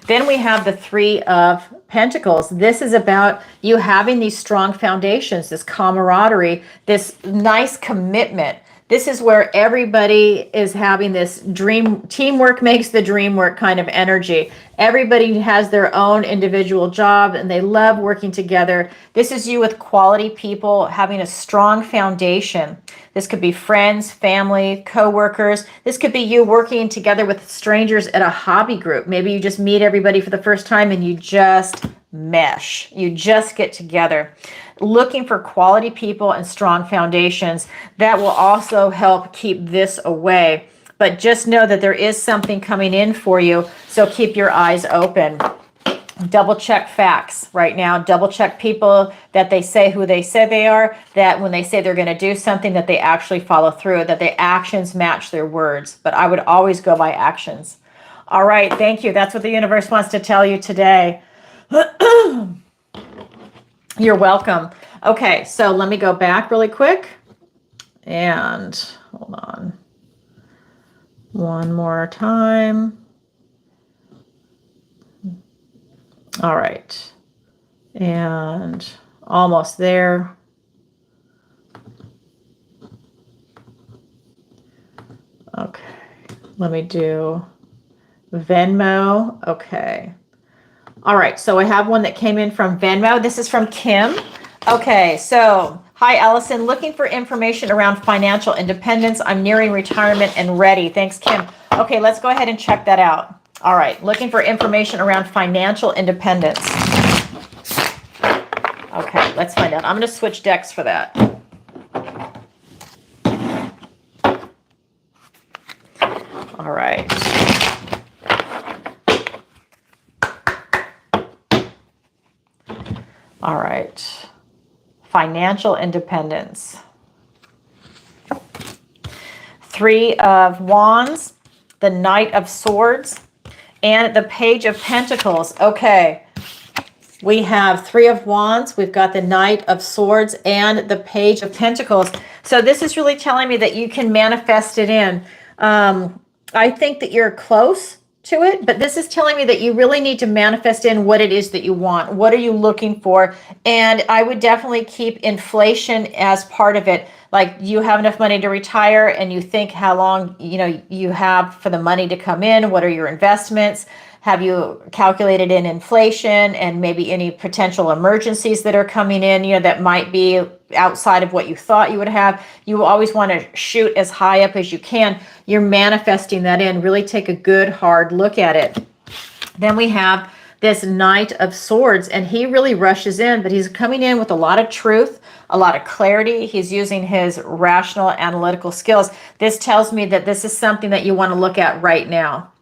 Then we have the Three of Pentacles. This is about you having these strong foundations, this camaraderie, this nice commitment. This is where everybody is having this dream, teamwork makes the dream work kind of energy. Everybody has their own individual job and they love working together. This is you with quality people having a strong foundation. This could be friends, family, co-workers. This could be you working together with strangers at a hobby group. Maybe you just meet everybody for the first time and you just mesh. You just get together. Looking for quality people and strong foundations. That will also help keep this away. But just know that there is something coming in for you, so keep your eyes open. Double check facts right now. Double check people that they say who they say they are, that when they say they're going to do something, that they actually follow through, that their actions match their words. But I would always go by actions. All right, thank you. That's what the universe wants to tell you today. You're welcome. Okay, so let me go back really quick and hold on one more time. All right, and almost there. Okay, let me do Venmo. Okay. All right, so I have one that came in from Venmo. This is from Kim. Okay, so hi, Alison. Looking for information around financial independence. I'm nearing retirement and ready. Thanks, Kim. Okay, let's go ahead and check that out. All right, looking for information around financial independence. Okay, let's find out. I'm going to switch decks for that. All right. All right. Financial independence. Three of Wands, the Knight of Swords, and the Page of Pentacles. Okay. We have Three of Wands, we've got the Knight of Swords, and the Page of Pentacles. So this is really telling me that you can manifest it in. I think that you're close to it, but this is telling me that you really need to manifest in what it is that you want. What are you looking for? And I would definitely keep inflation as part of it. Like you have enough money to retire and you think how long, you have for the money to come in. What are your investments? Have you calculated in inflation and maybe any potential emergencies that are coming in, that might be outside of what you thought you would have? You always want to shoot as high up as you can. You're manifesting that in. Really take a good hard look at it. Then we have this Knight of Swords, and he really rushes in, but he's coming in with a lot of truth, a lot of clarity. He's using his rational analytical skills. This tells me that this is something that you want to look at right now.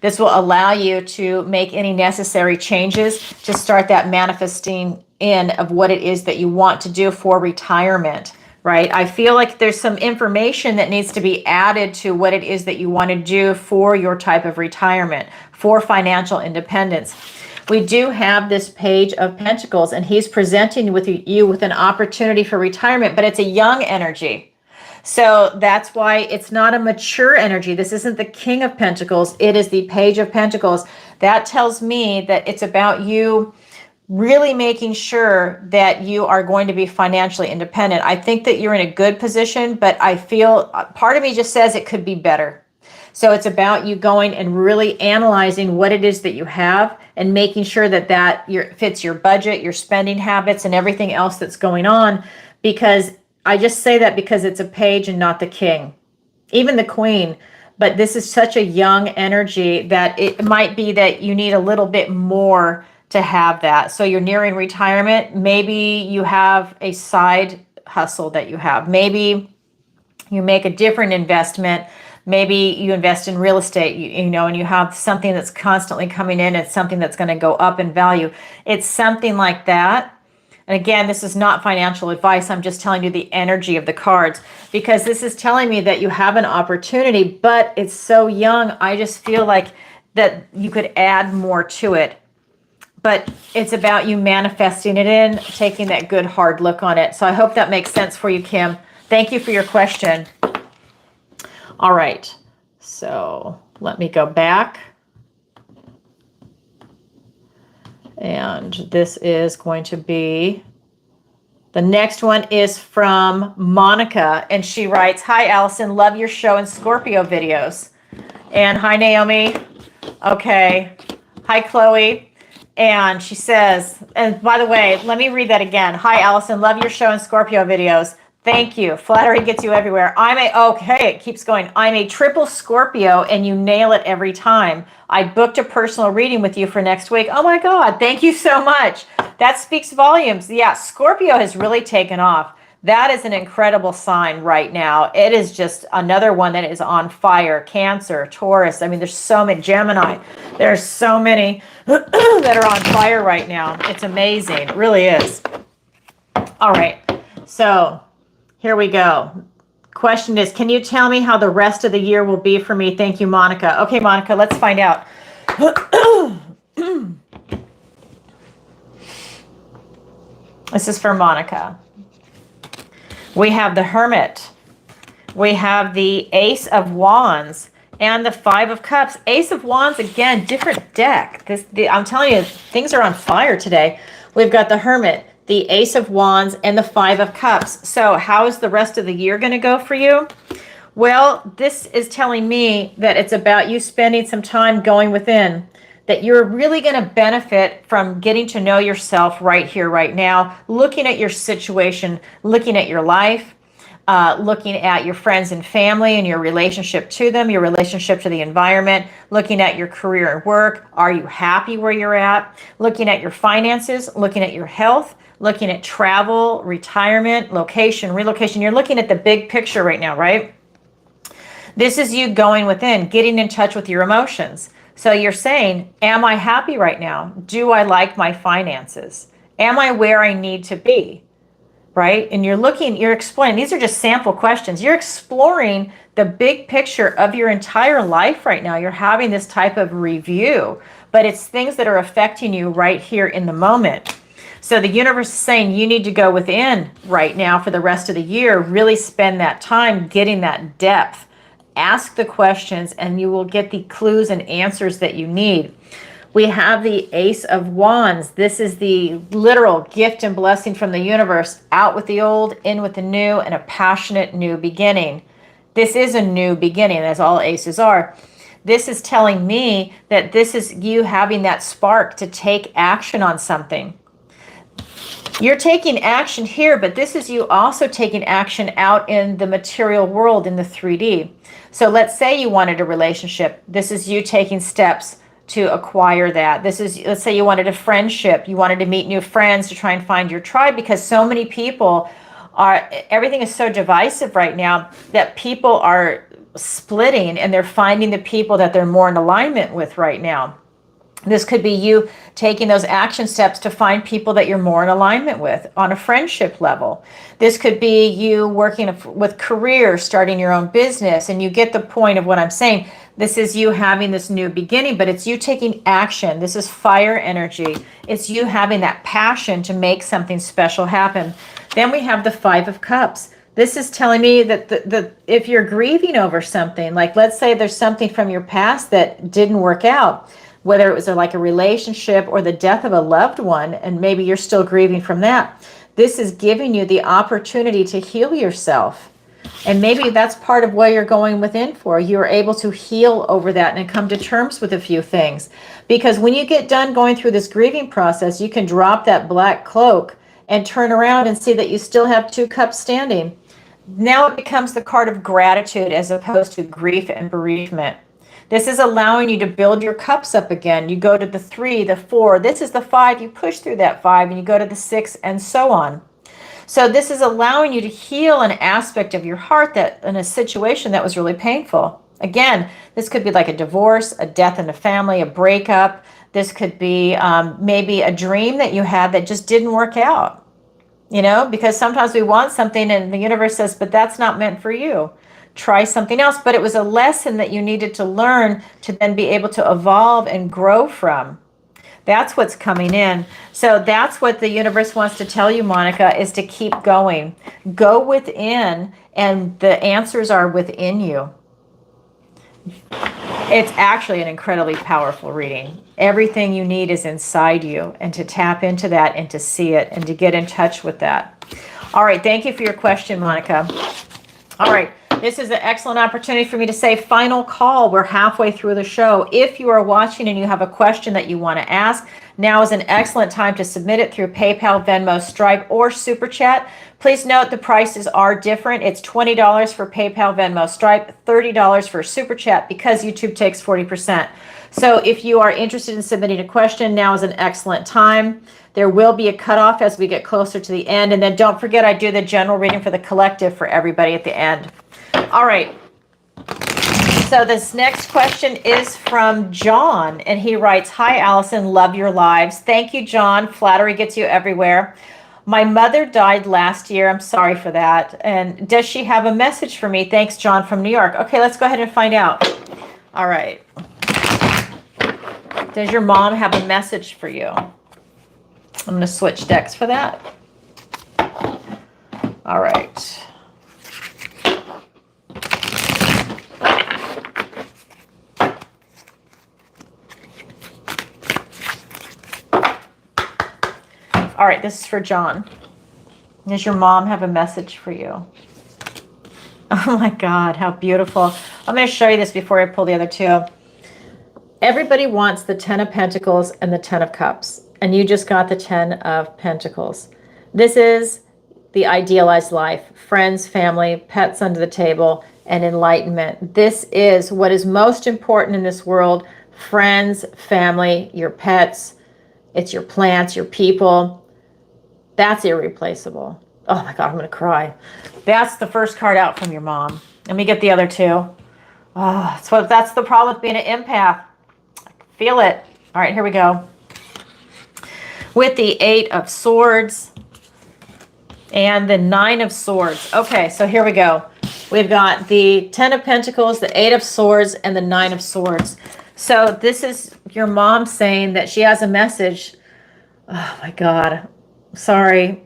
This will allow you to make any necessary changes to start that manifesting in of what it is that you want to do for retirement, right? I feel like there's some information that needs to be added to what it is that you want to do for your type of retirement, for financial independence. We do have this Page of Pentacles, and he's presenting you with an opportunity for retirement, but it's a young energy. So that's why it's not a mature energy. This isn't the King of Pentacles. It is the Page of Pentacles. That tells me that it's about you really making sure that you are going to be financially independent. I think that you're in a good position, but I feel part of me just says it could be better. So it's about you going and really analyzing what it is that you have, and making sure that fits your budget, your spending habits, and everything else that's going on. Because I just say that because it's a page and not the king, even the queen. But this is such a young energy that it might be that you need a little bit more to have that. So you're nearing retirement. Maybe you have a side hustle that you have. Maybe you make a different investment. Maybe you invest in real estate, you know, and you have something that's constantly coming in. It's something that's going to go up in value. It's something like that. And again, this is not financial advice. I'm just telling you the energy of the cards, because this is telling me that you have an opportunity, but it's so young. I just feel like that you could add more to it. But it's about you manifesting it in, taking that good hard look on it. So I hope that makes sense for you, Kim. Thank you for your question. All right, so let me go back. And this is going to be, the next one is from Monica. And she writes, "Hi, Alison, love your show and Scorpio videos." And hi, Naomi. Okay. Hi, Chloe. And she says, and by the way, let me read that again. "Hi, Alison, love your show and Scorpio videos. Thank you. Flattery gets you everywhere. Okay, it keeps going. I'm a triple Scorpio and you nail it every time. I booked a personal reading with you for next week." Oh my God, thank you so much. That speaks volumes. Yeah, Scorpio has really taken off. That is an incredible sign right now. It is just another one that is on fire. Cancer, Taurus. I mean, there's so many. Gemini. There's so many that are on fire right now. It's amazing. It really is. All right. So here we go. Question is, can you tell me how the rest of the year will be for me? Thank you, Monica. Okay, Monica, let's find out. This is for Monica. We have the Hermit. We have the Ace of Wands and the Five of Cups. Ace of Wands, again, different deck. I'm telling you, things are on fire today. We've got the Hermit, the Ace of Wands, and the Five of Cups. So how is the rest of the year going to go for you? Well, this is telling me that it's about you spending some time going within, that you're really going to benefit from getting to know yourself right here, right now, looking at your situation, looking at your life, looking at your friends and family and your relationship to them, your relationship to the environment, looking at your career and work. Are you happy where you're at? Looking at your finances, looking at your health, looking at travel, retirement, location, relocation. You're looking at the big picture right now, right? This is you going within, getting in touch with your emotions. So you're saying, am I happy right now? Do I like my finances? Am I where I need to be? Right? And you're exploring. These are just sample questions. You're exploring the big picture of your entire life right now. You're having this type of review, but it's things that are affecting you right here in the moment. So the universe is saying you need to go within right now for the rest of the year, really spend that time getting that depth. Ask the questions and you will get the clues and answers that you need. We have the Ace of Wands. This is the literal gift and blessing from the universe. Out with the old, in with the new, and a passionate new beginning. This is a new beginning, as all aces are. This is telling me that this is you having that spark to take action on something. You're taking action here, but this is you also taking action out in the material world, in the 3D. So let's say you wanted a relationship. This is you taking steps to acquire that. This is, let's say you wanted a friendship. You wanted to meet new friends to try and find your tribe, because so many people are, everything is so divisive right now that people are splitting and they're finding the people that they're more in alignment with right now. This could be you taking those action steps to find people that you're more in alignment with on a friendship level. This could be you working with career, starting your own business, and you get the point of what I'm saying. This is you having this new beginning, but it's you taking action. This is fire energy. It's you having that passion to make something special happen. Then we have the Five of Cups. This is telling me that if you're grieving over something, like let's say there's something from your past that didn't work out, whether it was like a relationship or the death of a loved one, and maybe you're still grieving from that. This is giving you the opportunity to heal yourself. And maybe that's part of what you're going within for. You're able to heal over that and come to terms with a few things. Because when you get done going through this grieving process, you can drop that black cloak and turn around and see that you still have 2 cups standing. Now it becomes the card of gratitude as opposed to grief and bereavement. This is allowing you to build your cups up again. You go to the 3, the 4, this is the 5, you push through that 5, and you go to the 6, and so on. So this is allowing you to heal an aspect of your heart that in a situation that was really painful. Again, this could be like a divorce, a death in the family, a breakup. This could be maybe a dream that you had that just didn't work out. You know, because sometimes we want something and the universe says, but that's not meant for you. Try something else. But it was a lesson that you needed to learn to then be able to evolve and grow from. That's what's coming in. So that's what the universe wants to tell you, Monica, is to keep going. Go within, and the answers are within you. It's actually an incredibly powerful reading. Everything you need is inside you, and to tap into that and to see it and to get in touch with that. All right. Thank you for your question, Monica. All right. This is an excellent opportunity for me to say final call. We're halfway through the show. If you are watching and you have a question that you want to ask, now is an excellent time to submit it through PayPal, Venmo, Stripe, or SuperChat. Please note the prices are different. It's $20 for PayPal, Venmo, Stripe, $30 for SuperChat because YouTube takes 40%. So if you are interested in submitting a question, now is an excellent time. There will be a cutoff as we get closer to the end. And then don't forget, I do the general reading for the collective for everybody at the end. All right. So this next question is from John, and he writes, "Hi, Alison, love your lives." Thank you, John. Flattery gets you everywhere. My mother died last year. I'm sorry for that. And does she have a message for me? Thanks, John from New York. Okay, let's go ahead and find out. All right. Does your mom have a message for you? I'm going to switch decks for that. All right. All right, this is for John. Does your mom have a message for you? Oh my God, how beautiful. I'm going to show you this before I pull the other 2. Everybody wants the 10 of Pentacles and the 10 of Cups, and you just got the 10 of Pentacles. This is the idealized life, friends, family, pets under the table, and enlightenment. This is what is most important in this world: friends, family, your pets, it's your plants, your people. That's irreplaceable. Oh my God, I'm going to cry. That's the first card out from your mom. Let me get the other 2. Oh, so that's the problem with being an empath. I can feel it. All right, here we go. With the 8 of Swords and the 9 of Swords. Okay, so here we go. We've got the 10 of Pentacles, the 8 of Swords, and the 9 of Swords. So this is your mom saying that she has a message. Oh my God. Sorry.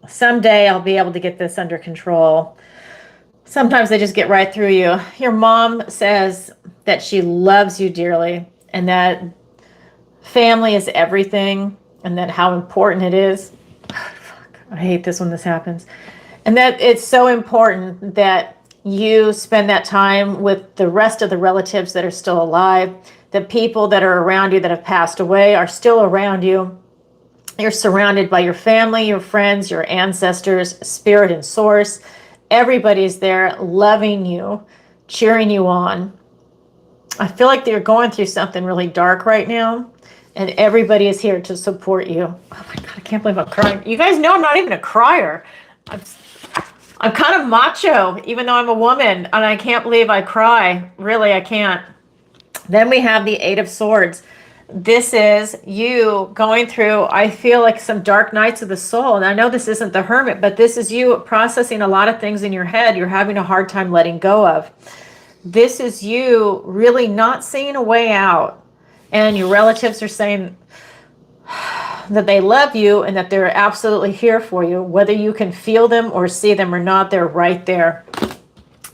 Someday I'll be able to get this under control. Sometimes they just get right through you. Your mom says that she loves you dearly and that family is everything and that how important it is. Fuck, I hate this when this happens. And that it's so important that you spend that time with the rest of the relatives that are still alive. The people that are around you that have passed away are still around you. You're surrounded by your family, your friends, your ancestors, spirit and source. Everybody's there loving you, cheering you on. I feel like they're going through something really dark right now, and everybody is here to support you. Oh my God, I can't believe I'm crying. You guys know I'm not even a crier. I'm kind of macho, even though I'm a woman, and I can't believe I cry. Really, I can't. Then we have the 8 of Swords. This is you going through, I feel like, some dark nights of the soul. And I know this isn't the Hermit, but this is you processing a lot of things in your head you're having a hard time letting go of. This is you really not seeing a way out. And your relatives are saying that they love you and that they're absolutely here for you. Whether you can feel them or see them or not, they're right there.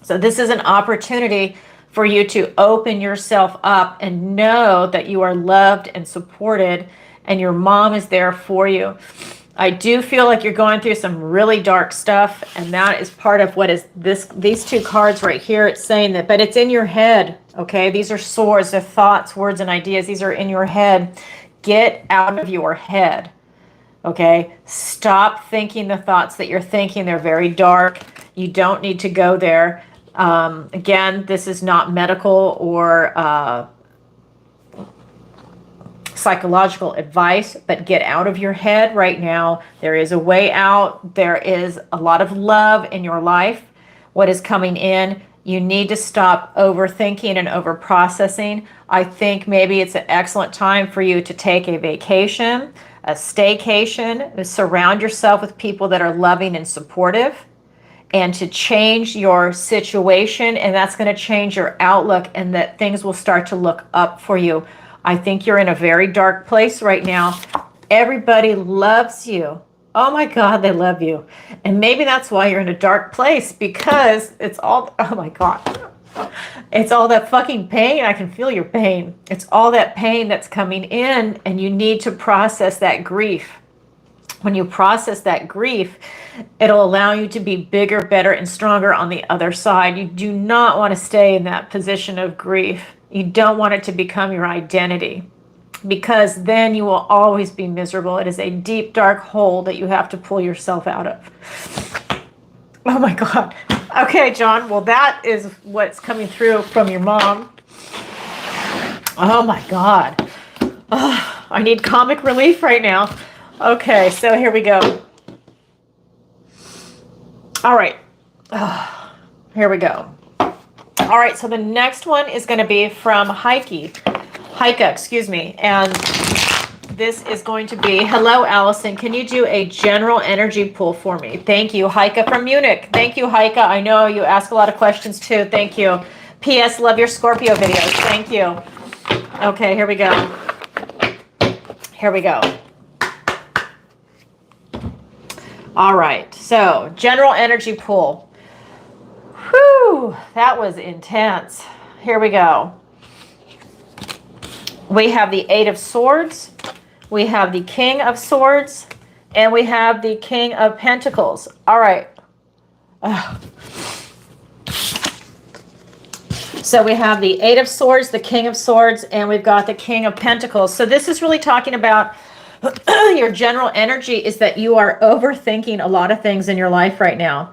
So this is an opportunity for you to open yourself up and know that you are loved and supported, and your mom is there for you. I do feel like you're going through some really dark stuff, and that is part of what is these two cards right here. It's saying that, but it's in your head, okay? These are swords, they're thoughts, words, and ideas. These are in your head. Get out of your head, okay? Stop thinking the thoughts that you're thinking. They're very dark. You don't need to go there. Again, this is not medical or psychological advice, but get out of your head right now. There is a way out. There is a lot of love in your life. What is coming in, you need to stop overthinking and over processing. I think maybe it's an excellent time for you to take a vacation, a staycation, surround yourself with people that are loving and supportive, and to change your situation, and that's going to change your outlook, and that things will start to look up for you. I think you're in a very dark place right now. Everybody loves you. Oh my God, they love you. And maybe that's why you're in a dark place, because it's all, oh my God. It's all that fucking pain. I can feel your pain. It's all that pain that's coming in, and you need to process that grief. When you process that grief, it'll allow you to be bigger, better, and stronger on the other side. You do not want to stay in that position of grief. You don't want it to become your identity, because then you will always be miserable. It is a deep, dark hole that you have to pull yourself out of. Oh my God. Okay, John. Well, that is what's coming through from your mom. Oh my God. Oh, I need comic relief right now. Okay, so here we go. All right. Here we go. All right, so the next one is going to be from Hikah, excuse me. And this is going to be, hello, Alison. Can you do a general energy pull for me? Thank you, Hikah from Munich. Thank you, Hikah. I know you ask a lot of questions too. Thank you. P.S. Love your Scorpio videos. Thank you. Okay, here we go. Here we go. All right, so general energy pull. Whew, that was intense. Here we go. We have the Eight of Swords, we have the King of Swords, and we have the King of Pentacles. All right. So we have the Eight of Swords, the King of Swords, and we've got the King of Pentacles. So this is really talking about your general energy is that you are overthinking a lot of things in your life right now.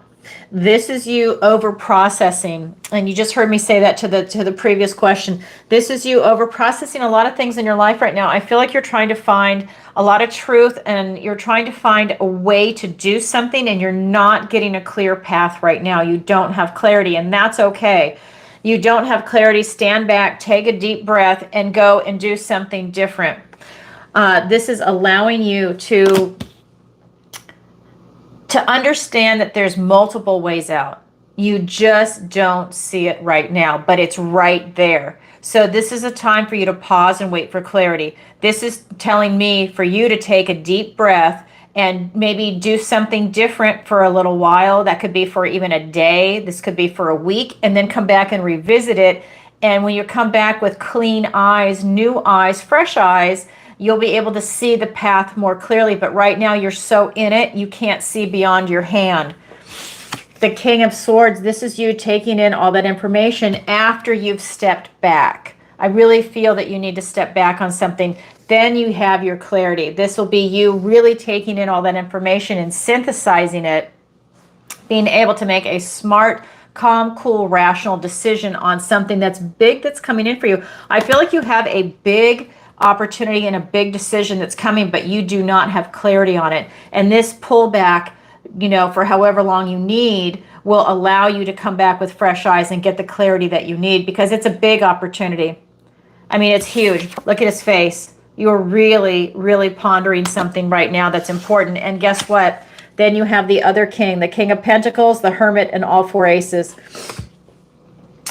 This is you over processing, and you just heard me say that to the previous question. This is you over processing a lot of things in your life right now. I feel like you're trying to find a lot of truth, and you're trying to find a way to do something, and you're not getting a clear path right now. You don't have clarity, and that's okay. You don't have clarity. Stand back, take a deep breath, and go and do something different. This is allowing you to understand that there's multiple ways out. You just don't see it right now, but it's right there. So this is a time for you to pause and wait for clarity. This is telling me for you to take a deep breath and maybe do something different for a little while. That could be for even a day. This could be for a week, and then come back and revisit it. And when you come back with clean eyes, new eyes, fresh eyes, you'll be able to see the path more clearly. But right now you're so in it, you can't see beyond your hand. The King of Swords, this is you taking in all that information after you've stepped back. I really feel that you need to step back on something. Then you have your clarity. This will be you really taking in all that information and synthesizing it, being able to make a smart, calm, cool, rational decision on something that's big that's coming in for you. I feel like you have a big opportunity and a big decision that's coming, but you do not have clarity on it. And this pullback, for however long you need, will allow you to come back with fresh eyes and get the clarity that you need, because it's a big opportunity. I mean, it's huge. Look at his face. You're really, really pondering something right now that's important. And guess what? Then you have the other king, the King of Pentacles, the Hermit, and all four aces.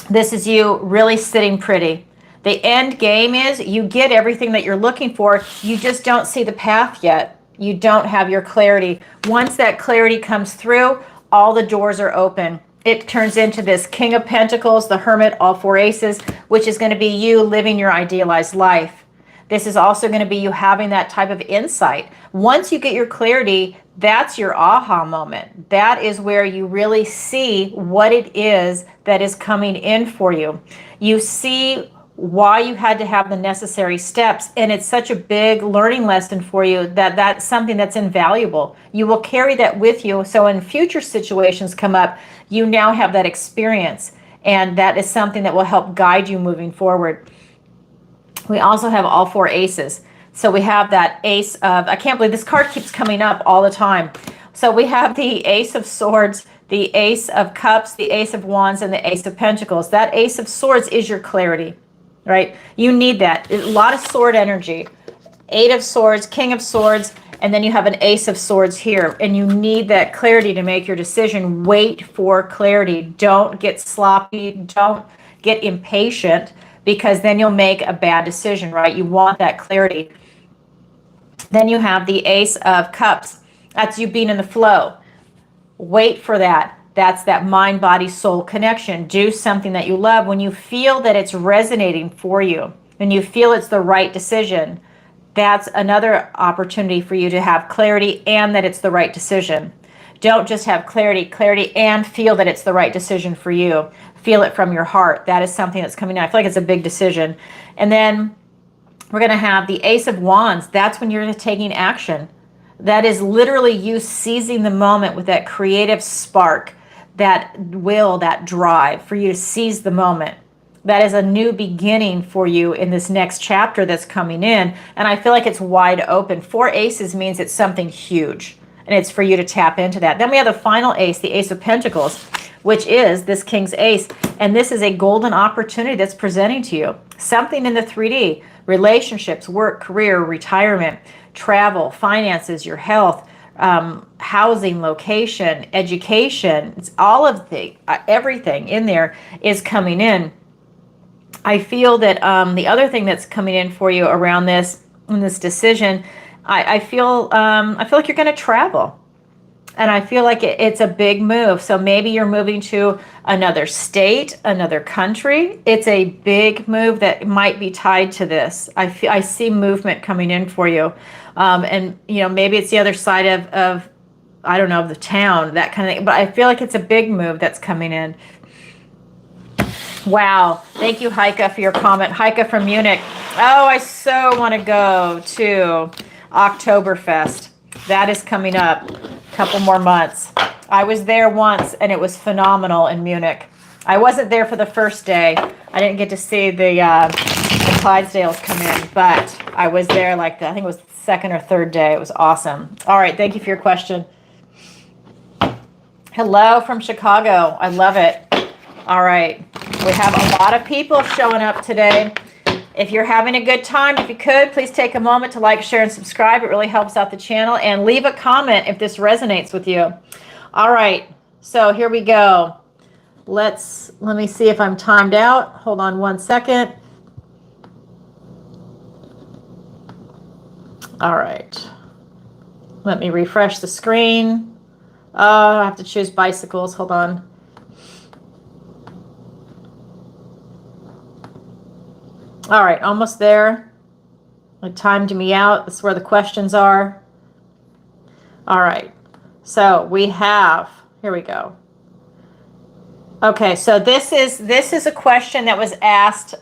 This is you really sitting pretty. The end game is you get everything that you're looking for. You just don't see the path yet. You don't have your clarity. Once that clarity comes through, all the doors are open. It turns into this King of Pentacles, the Hermit, all four aces, which is going to be you living your idealized life. This is also going to be you having that type of insight. Once you get your clarity, that's your aha moment. That is where you really see what it is that is coming in for you. You see why you had to have the necessary steps, and it's such a big learning lesson for you that that's something that's invaluable. You will carry that with you, so in future situations come up, you now have that experience, and that is something that will help guide you moving forward. We also have all 4 aces. So we have that ace of, I can't believe this card keeps coming up all the time. So we have the ace of swords, the ace of cups, the ace of wands, and the ace of pentacles. That ace of swords is your clarity, right? You need that. A lot of sword energy. 8 of swords, king of swords, and then you have an ace of swords here. And you need that clarity to make your decision. Wait for clarity. Don't get sloppy. Don't get impatient, because then you'll make a bad decision, right? You want that clarity. Then you have the ace of cups. That's you being in the flow. Wait for that. That's that mind, body, soul connection. Do something that you love. When you feel that it's resonating for you, when you feel it's the right decision, that's another opportunity for you to have clarity and that it's the right decision. Don't just have clarity and feel that it's the right decision for you. Feel it from your heart. That is something that's coming out. I feel like it's a big decision. And then we're going to have the ace of wands. That's when you're taking action. That is literally you seizing the moment with that creative spark, that will, that drive for you to seize the moment. That is a new beginning for you in this next chapter that's coming in. And I feel like it's wide open. 4 aces means it's something huge, and it's for you to tap into that. Then we have the final ace, the ace of pentacles, which is this king's ace. And this is a golden opportunity that's presenting to you. Something in the 3D, relationships, work, career, retirement, travel, finances, your health, housing, location, education. It's all of the everything in there is coming in. I feel that the other thing that's coming in for you around this, in this decision, I feel like you're going to travel. And I feel like it's a big move. So maybe you're moving to another state, another country. It's a big move that might be tied to this. I see movement coming in for you. And, you know, maybe it's the other side of, I don't know, of the town, that kind of thing. But I feel like it's a big move that's coming in. Wow. Thank you, Hikah, for your comment. Hikah from Munich. Oh, I so want to go to Oktoberfest. That is coming up. Couple more months. I was there once and it was phenomenal in Munich. I wasn't there for the first day. I didn't get to see the Clydesdales come in, but I was there like I think it was the second or third day. It was awesome. All right, thank you for your question. Hello from Chicago. I love it. All right, we have a lot of people showing up today. If you're having a good time, if you could, please take a moment to like, share, and subscribe. It really helps out the channel. And leave a comment if this resonates with you. All right, so here we go. Let me see if I'm timed out. Hold on 1 second. All right. Let me refresh the screen. Oh, I have to choose bicycles. Hold on. All right, almost there. It timed me out. This is where the questions are. All right, so we have, here we go. Okay, so this is a question that was asked.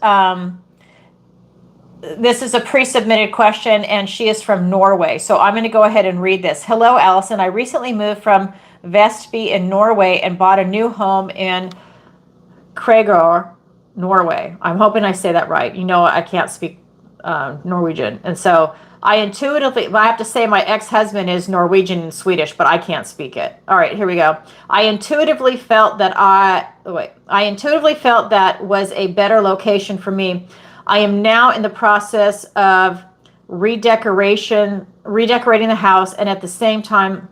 This is a pre-submitted question, and she is from Norway. So I'm going to go ahead and read this. Hello, Alison. I recently moved from Vestby in Norway and bought a new home in Kregor, Norway. I'm hoping I say that right. You know, I can't speak Norwegian. And so I have to say my ex-husband is Norwegian and Swedish, but I can't speak it. All right, here we go. I intuitively felt that was a better location for me. I am now in the process of redecorating the house, and at the same time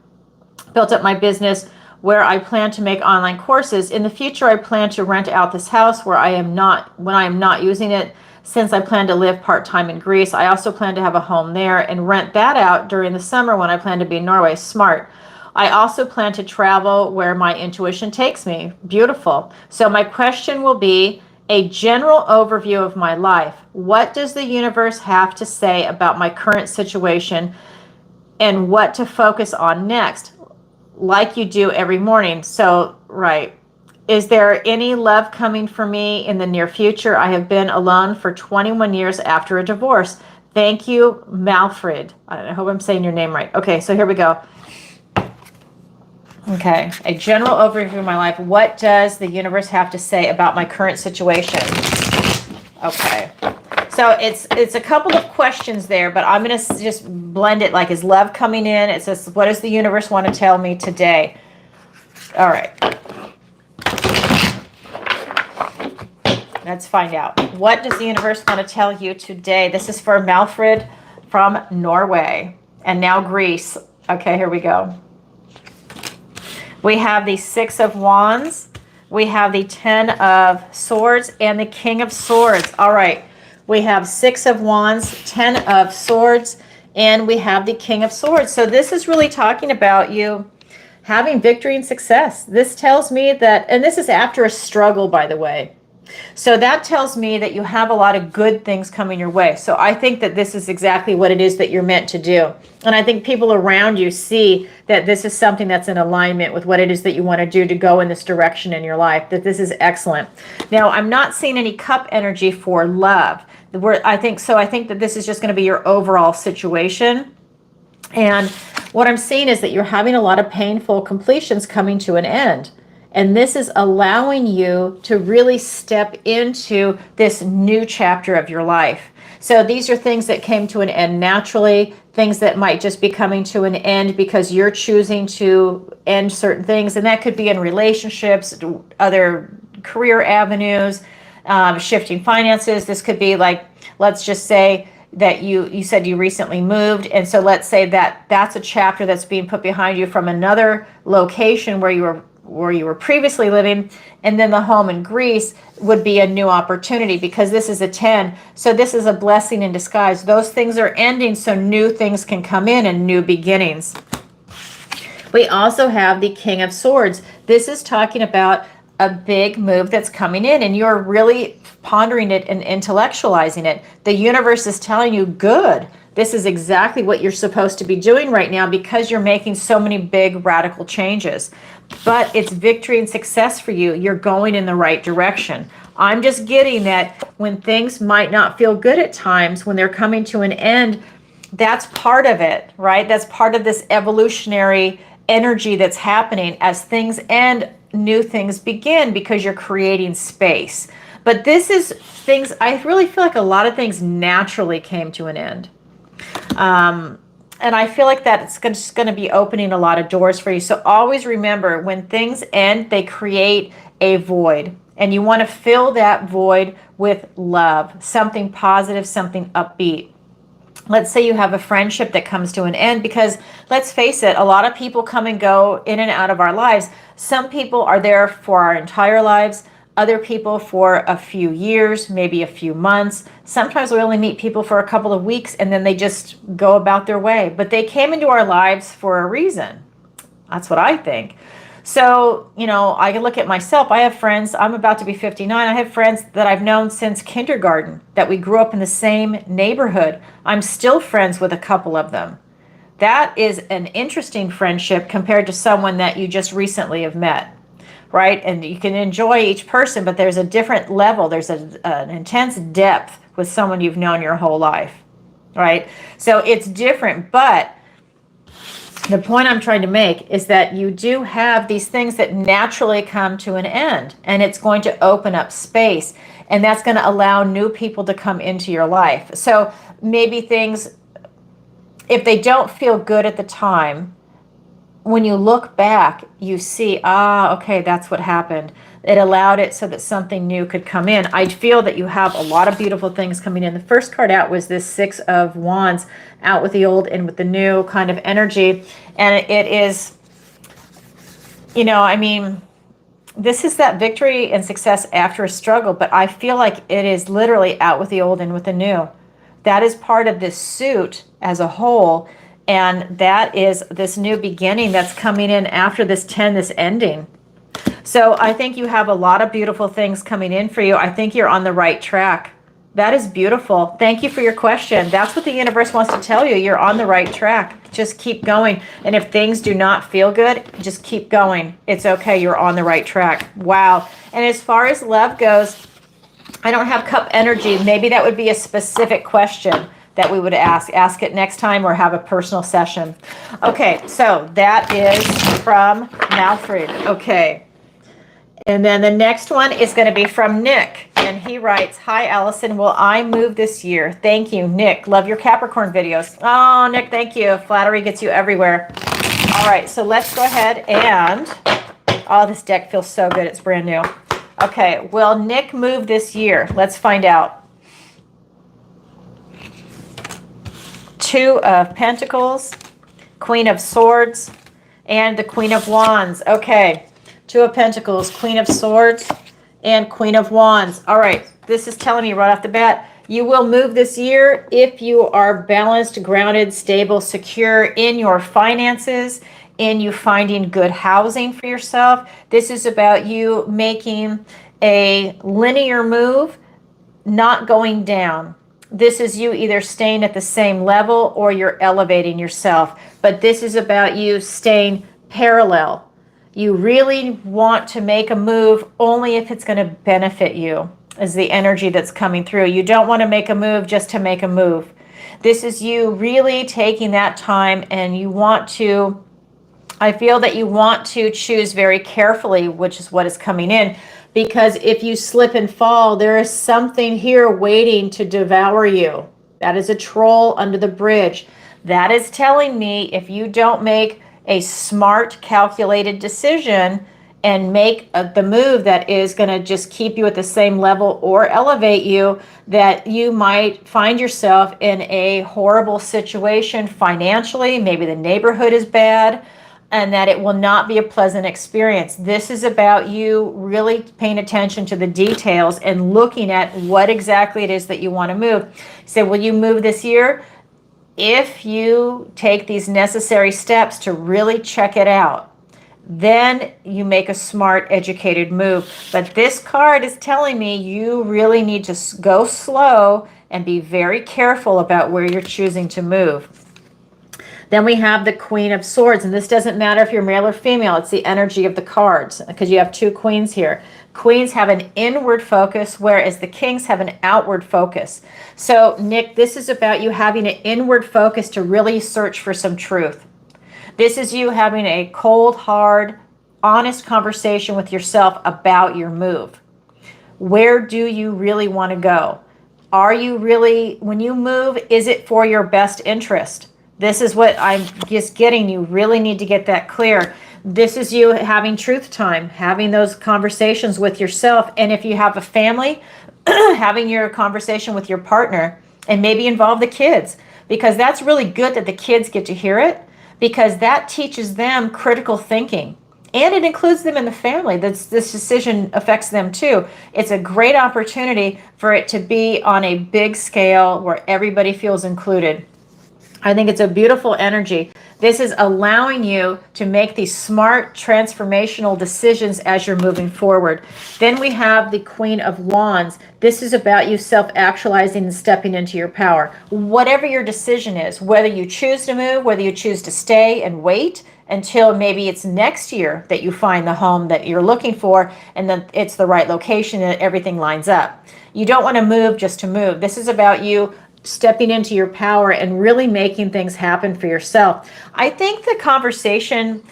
built up my business where I plan to make online courses. In the future, I plan to rent out this house when I am not using it, since I plan to live part-time in Greece. I also plan to have a home there and rent that out during the summer when I plan to be in Norway. Smart. I also plan to travel where my intuition takes me. Beautiful. So my question will be, A general overview of my life. What does the universe have to say about my current situation and what to focus on next? Like you do every morning. So, right. Is there any love coming for me in the near future? I have been alone for 21 years after a divorce. Thank you, Malfid. I hope I'm saying your name right. Okay, so here we go. Okay, a general overview of my life. What does the universe have to say about my current situation? Okay, so it's a couple of questions there, but I'm going to just blend it like, is love coming in? It says, what does the universe want to tell me today? All right. Let's find out. What does the universe want to tell you today? This is for Malfid from Norway and now Greece. Okay, here we go. We have the Six of Wands. We have the Ten of Swords and the King of Swords. All right. We have Six of Wands, Ten of Swords, and we have the King of Swords. So this is really talking about you having victory and success. This tells me that, and this is after a struggle, by the way. So that tells me that you have a lot of good things coming your way. So I think that this is exactly what it is that you're meant to do. And I think people around you see that this is something that's in alignment with what it is that you want to do to go in this direction in your life, that this is excellent. Now, I'm not seeing any cup energy for love. I think that this is just going to be your overall situation. And what I'm seeing is that you're having a lot of painful completions coming to an end. And this is allowing you to really step into this new chapter of your life. So these are things that came to an end naturally, things that might just be coming to an end because you're choosing to end certain things. And that could be in relationships, other career avenues, shifting finances. This could be like, let's just say that you said you recently moved. And so let's say that that's a chapter that's being put behind you from another location where you were previously living, and then the home in Greece would be a new opportunity because this is a 10. So this is a blessing in disguise. Those things are ending so new things can come in and new beginnings. We also have the King of Swords. This is talking about a big move that's coming in and you're really pondering it and intellectualizing it. The universe is telling you, good. This is exactly what you're supposed to be doing right now because you're making so many big radical changes. But it's victory and success for you. You're going in the right direction. I'm just getting that when things might not feel good at times, when they're coming to an end, that's part of it, right? That's part of this evolutionary energy that's happening as things end, new things begin because you're creating space. But this is things, I really feel like a lot of things naturally came to an end. And I feel like that it's just going to be opening a lot of doors for you. So always remember, when things end, they create a void. And you want to fill that void with love, something positive, something upbeat. Let's say you have a friendship that comes to an end because, let's face it, a lot of people come and go in and out of our lives. Some people are there for our entire lives. Other people for a few years, maybe a few months. Sometimes we only meet people for a couple of weeks and then they just go about their way. But they came into our lives for a reason. That's what I think. So, I can look at myself. I have friends. I'm about to be 59. I have friends that I've known since kindergarten, that we grew up in the same neighborhood. I'm still friends with a couple of them. That is an interesting friendship compared to someone that you just recently have met. Right? And you can enjoy each person, but there's a different level. There's an intense depth with someone you've known your whole life. Right? So it's different, but the point I'm trying to make is that you do have these things that naturally come to an end, and it's going to open up space, and that's going to allow new people to come into your life. So maybe things, if they don't feel good at the time, when you look back, you see, okay, that's what happened. It allowed it so that something new could come in. I feel that you have a lot of beautiful things coming in. The first card out was this Six of Wands, out with the old and with the new kind of energy. And it is, this is that victory and success after a struggle, but I feel like it is literally out with the old and with the new. That is part of this suit as a whole. And that is this new beginning that's coming in after this 10, this ending. So I think you have a lot of beautiful things coming in for you. I think you're on the right track. That is beautiful. Thank you for your question. That's what the universe wants to tell you. You're on the right track. Just keep going. And if things do not feel good, just keep going. It's okay. You're on the right track. Wow. And as far as love goes, I don't have cup energy. Maybe that would be a specific question that we would ask. Ask it next time or have a personal session. Okay, so that is from Malfid. Okay. And then the next one is going to be from Nick. And he writes, "Hi, Alison. Will I move this year? Thank you, Nick. Love your Capricorn videos." Oh, Nick, thank you. Flattery gets you everywhere. All right, so let's go ahead and... Oh, this deck feels so good. It's brand new. Okay, will Nick move this year? Let's find out. Two of Pentacles, Queen of Swords, and the Queen of Wands. Okay. Two of Pentacles, Queen of Swords, and Queen of Wands. All right, this is telling me right off the bat, you will move this year if you are balanced, grounded, stable, secure in your finances, in you finding good housing for yourself. This is about you making a linear move, not going down. This is you either staying at the same level or you're elevating yourself. But this is about you staying parallel. You really want to make a move only if it's going to benefit you, is the energy that's coming through. You don't want to make a move just to make a move. This is you really taking that time, and you want to, I feel that you want to choose very carefully, which is what is coming in, because if you slip and fall, there is something here waiting to devour you. That is a troll under the bridge. That is telling me if you don't make a smart, calculated decision and make the move that is going to just keep you at the same level or elevate you, that you might find yourself in a horrible situation financially. Maybe the neighborhood is bad, and that it will not be a pleasant experience. This is about you really paying attention to the details and looking at what exactly it is that you want to move. So will you move this year? If you take these necessary steps to really check it out, then you make a smart, educated move. But this card is telling me you really need to go slow and be very careful about where you're choosing to move. Then we have the Queen of Swords, and this doesn't matter if you're male or female. It's the energy of the cards, because you have two queens here. Queens have an inward focus, whereas the kings have an outward focus. So, Nick, this is about you having an inward focus to really search for some truth. This is you having a cold, hard, honest conversation with yourself about your move. Where do you really want to go? Are you really, when you move, is it for your best interest? This is what I'm just getting. You really need to get that clear. This is you having truth time, having those conversations with yourself. And if you have a family, having your conversation with your partner, and maybe involve the kids, because that's really good that the kids get to hear it, because that teaches them critical thinking. And it includes them in the family. This decision affects them too. It's a great opportunity for it to be on a big scale where everybody feels included. I think it's a beautiful energy. This is allowing you to make these smart transformational decisions as you're moving forward. Then we have the Queen of Wands. This is about you self-actualizing and stepping into your power. Whatever your decision is, whether you choose to move, whether you choose to stay and wait until maybe it's next year that you find the home that you're looking for, and then it's the right location and everything lines up. You don't want to move just to move. This is about you stepping into your power and really making things happen for yourself. I think the conversation,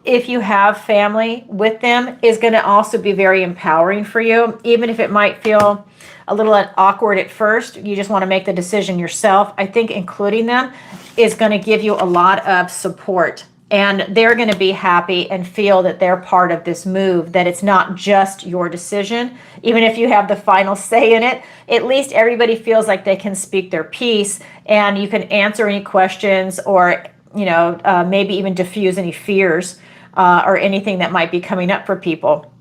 if you have family with them, is going to also be very empowering for you. Even if it might feel a little awkward at first, you just want to make the decision yourself. I think including them is going to give you a lot of support. And they're going to be happy and feel that they're part of this move, that it's not just your decision. Even if you have the final say in it, at least everybody feels like they can speak their piece, and you can answer any questions, or maybe even diffuse any fears or anything that might be coming up for people.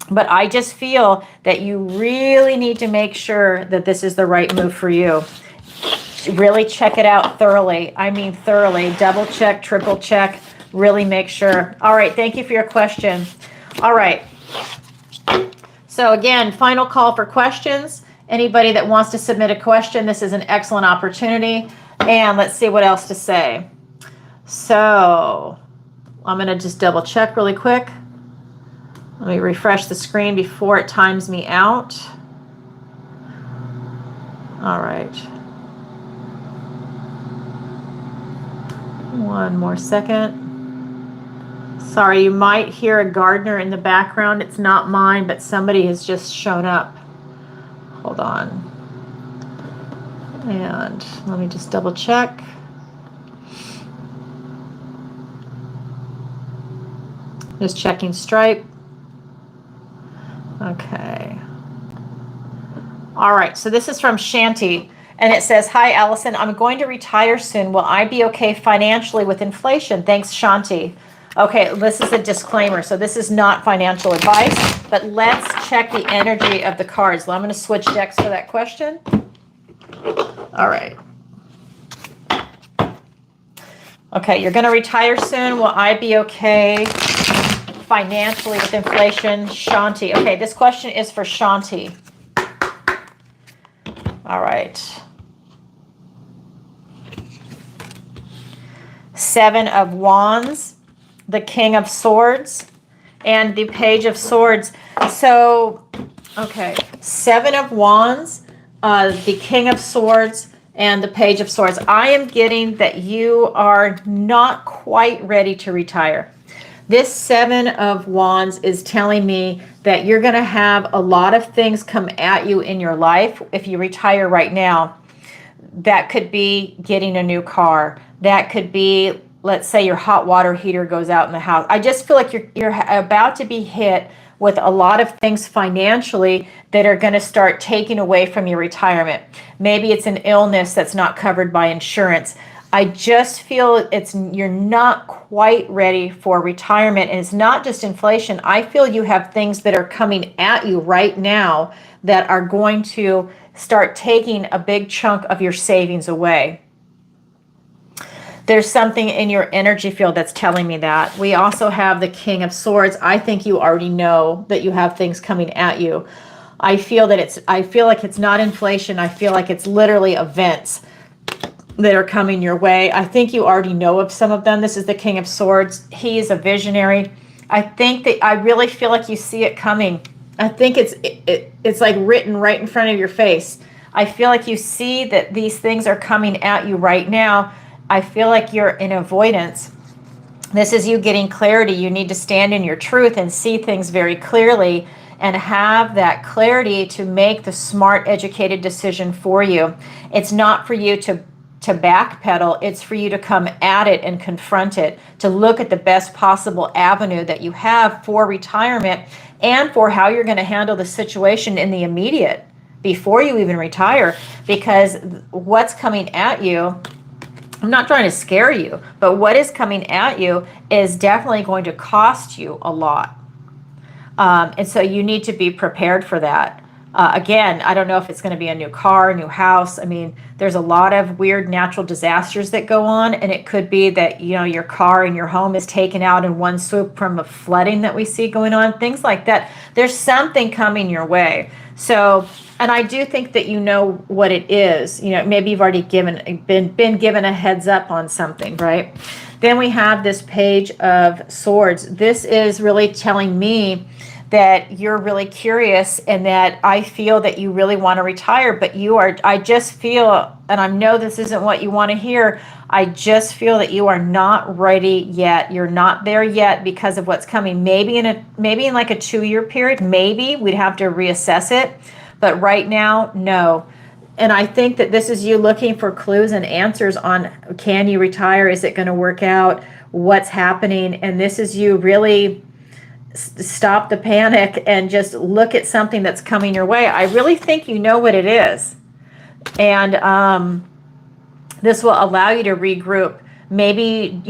But I just feel that you really need to make sure that this is the right move for you. Really check it out thoroughly. I mean thoroughly. Double check, triple check. Really make sure. All right. Thank you for your question. All right. So again, final call for questions. Anybody that wants to submit a question, this is an excellent opportunity. And let's see what else to say. So I'm going to just double check really quick. Let me refresh the screen before it times me out. All right. One more second. Sorry, you might hear a gardener in the background. It's not mine, but somebody has just shown up. Hold on. And let me just double check. Just checking Stripe. Okay. All right, so this is from Shanty. And it says, "Hi, Alison. I'm going to retire soon. Will I be okay financially with inflation? Thanks, Shanty." Okay, this is a disclaimer. So this is not financial advice, but let's check the energy of the cards. Well, I'm going to switch decks for that question. All right. Okay, you're going to retire soon. Will I be okay financially with inflation? Shanty. Okay, this question is for Shanty. All right. Seven of Wands, the King of Swords, and the Page of Swords. So, okay, Seven of Wands, the King of Swords, and the Page of Swords. I am getting that you are not quite ready to retire. This Seven of Wands is telling me that you're going to have a lot of things come at you in your life if you retire right now. That could be getting a new car. That could be, let's say your hot water heater goes out in the house. I just feel like you're about to be hit with a lot of things financially that are going to start taking away from your retirement. Maybe it's an illness that's not covered by insurance. I just feel you're not quite ready for retirement, and it's not just inflation. I feel you have things that are coming at you right now that are going to start taking a big chunk of your savings away. There's something in your energy field that's telling me that. We also have the King of Swords. I think you already know that you have things coming at you. I feel like it's not inflation. I feel like it's literally events that are coming your way. I think you already know of some of them. This is the King of Swords. He is a visionary. I really feel like you see it coming. I think it's like written right in front of your face. I feel like you see that these things are coming at you right now. I feel like you're in avoidance. This is you getting clarity. You need to stand in your truth and see things very clearly and have that clarity to make the smart, educated decision for you. It's not for you to backpedal. It's for you to come at it and confront it, to look at the best possible avenue that you have for retirement and for how you're going to handle the situation in the immediate before you even retire. Because what's coming at you, I'm not trying to scare you, but what is coming at you is definitely going to cost you a lot. And so you need to be prepared for that. Again, I don't know if it's going to be a new car, a new house. I mean, there's a lot of weird natural disasters that go on, and it could be that, your car and your home is taken out in one swoop from the flooding that we see going on, things like that. There's something coming your way. So, and I do think that you know what it is. Maybe you've already been given a heads up on something, right? Then we have this Page of Swords. This is really telling me that you're really curious and that I feel that you really want to retire, but I just feel, and I know this isn't what you want to hear, I just feel that you are not ready yet. You're not there yet because of what's coming. Maybe in like a 2-year period, maybe we'd have to reassess it, but right now, no. And I think that this is you looking for clues and answers on, can you retire? Is it going to work out? What's happening? And this is you really stop the panic and just look at something that's coming your way. I really think you know what it is. And this will allow you to regroup. Maybe,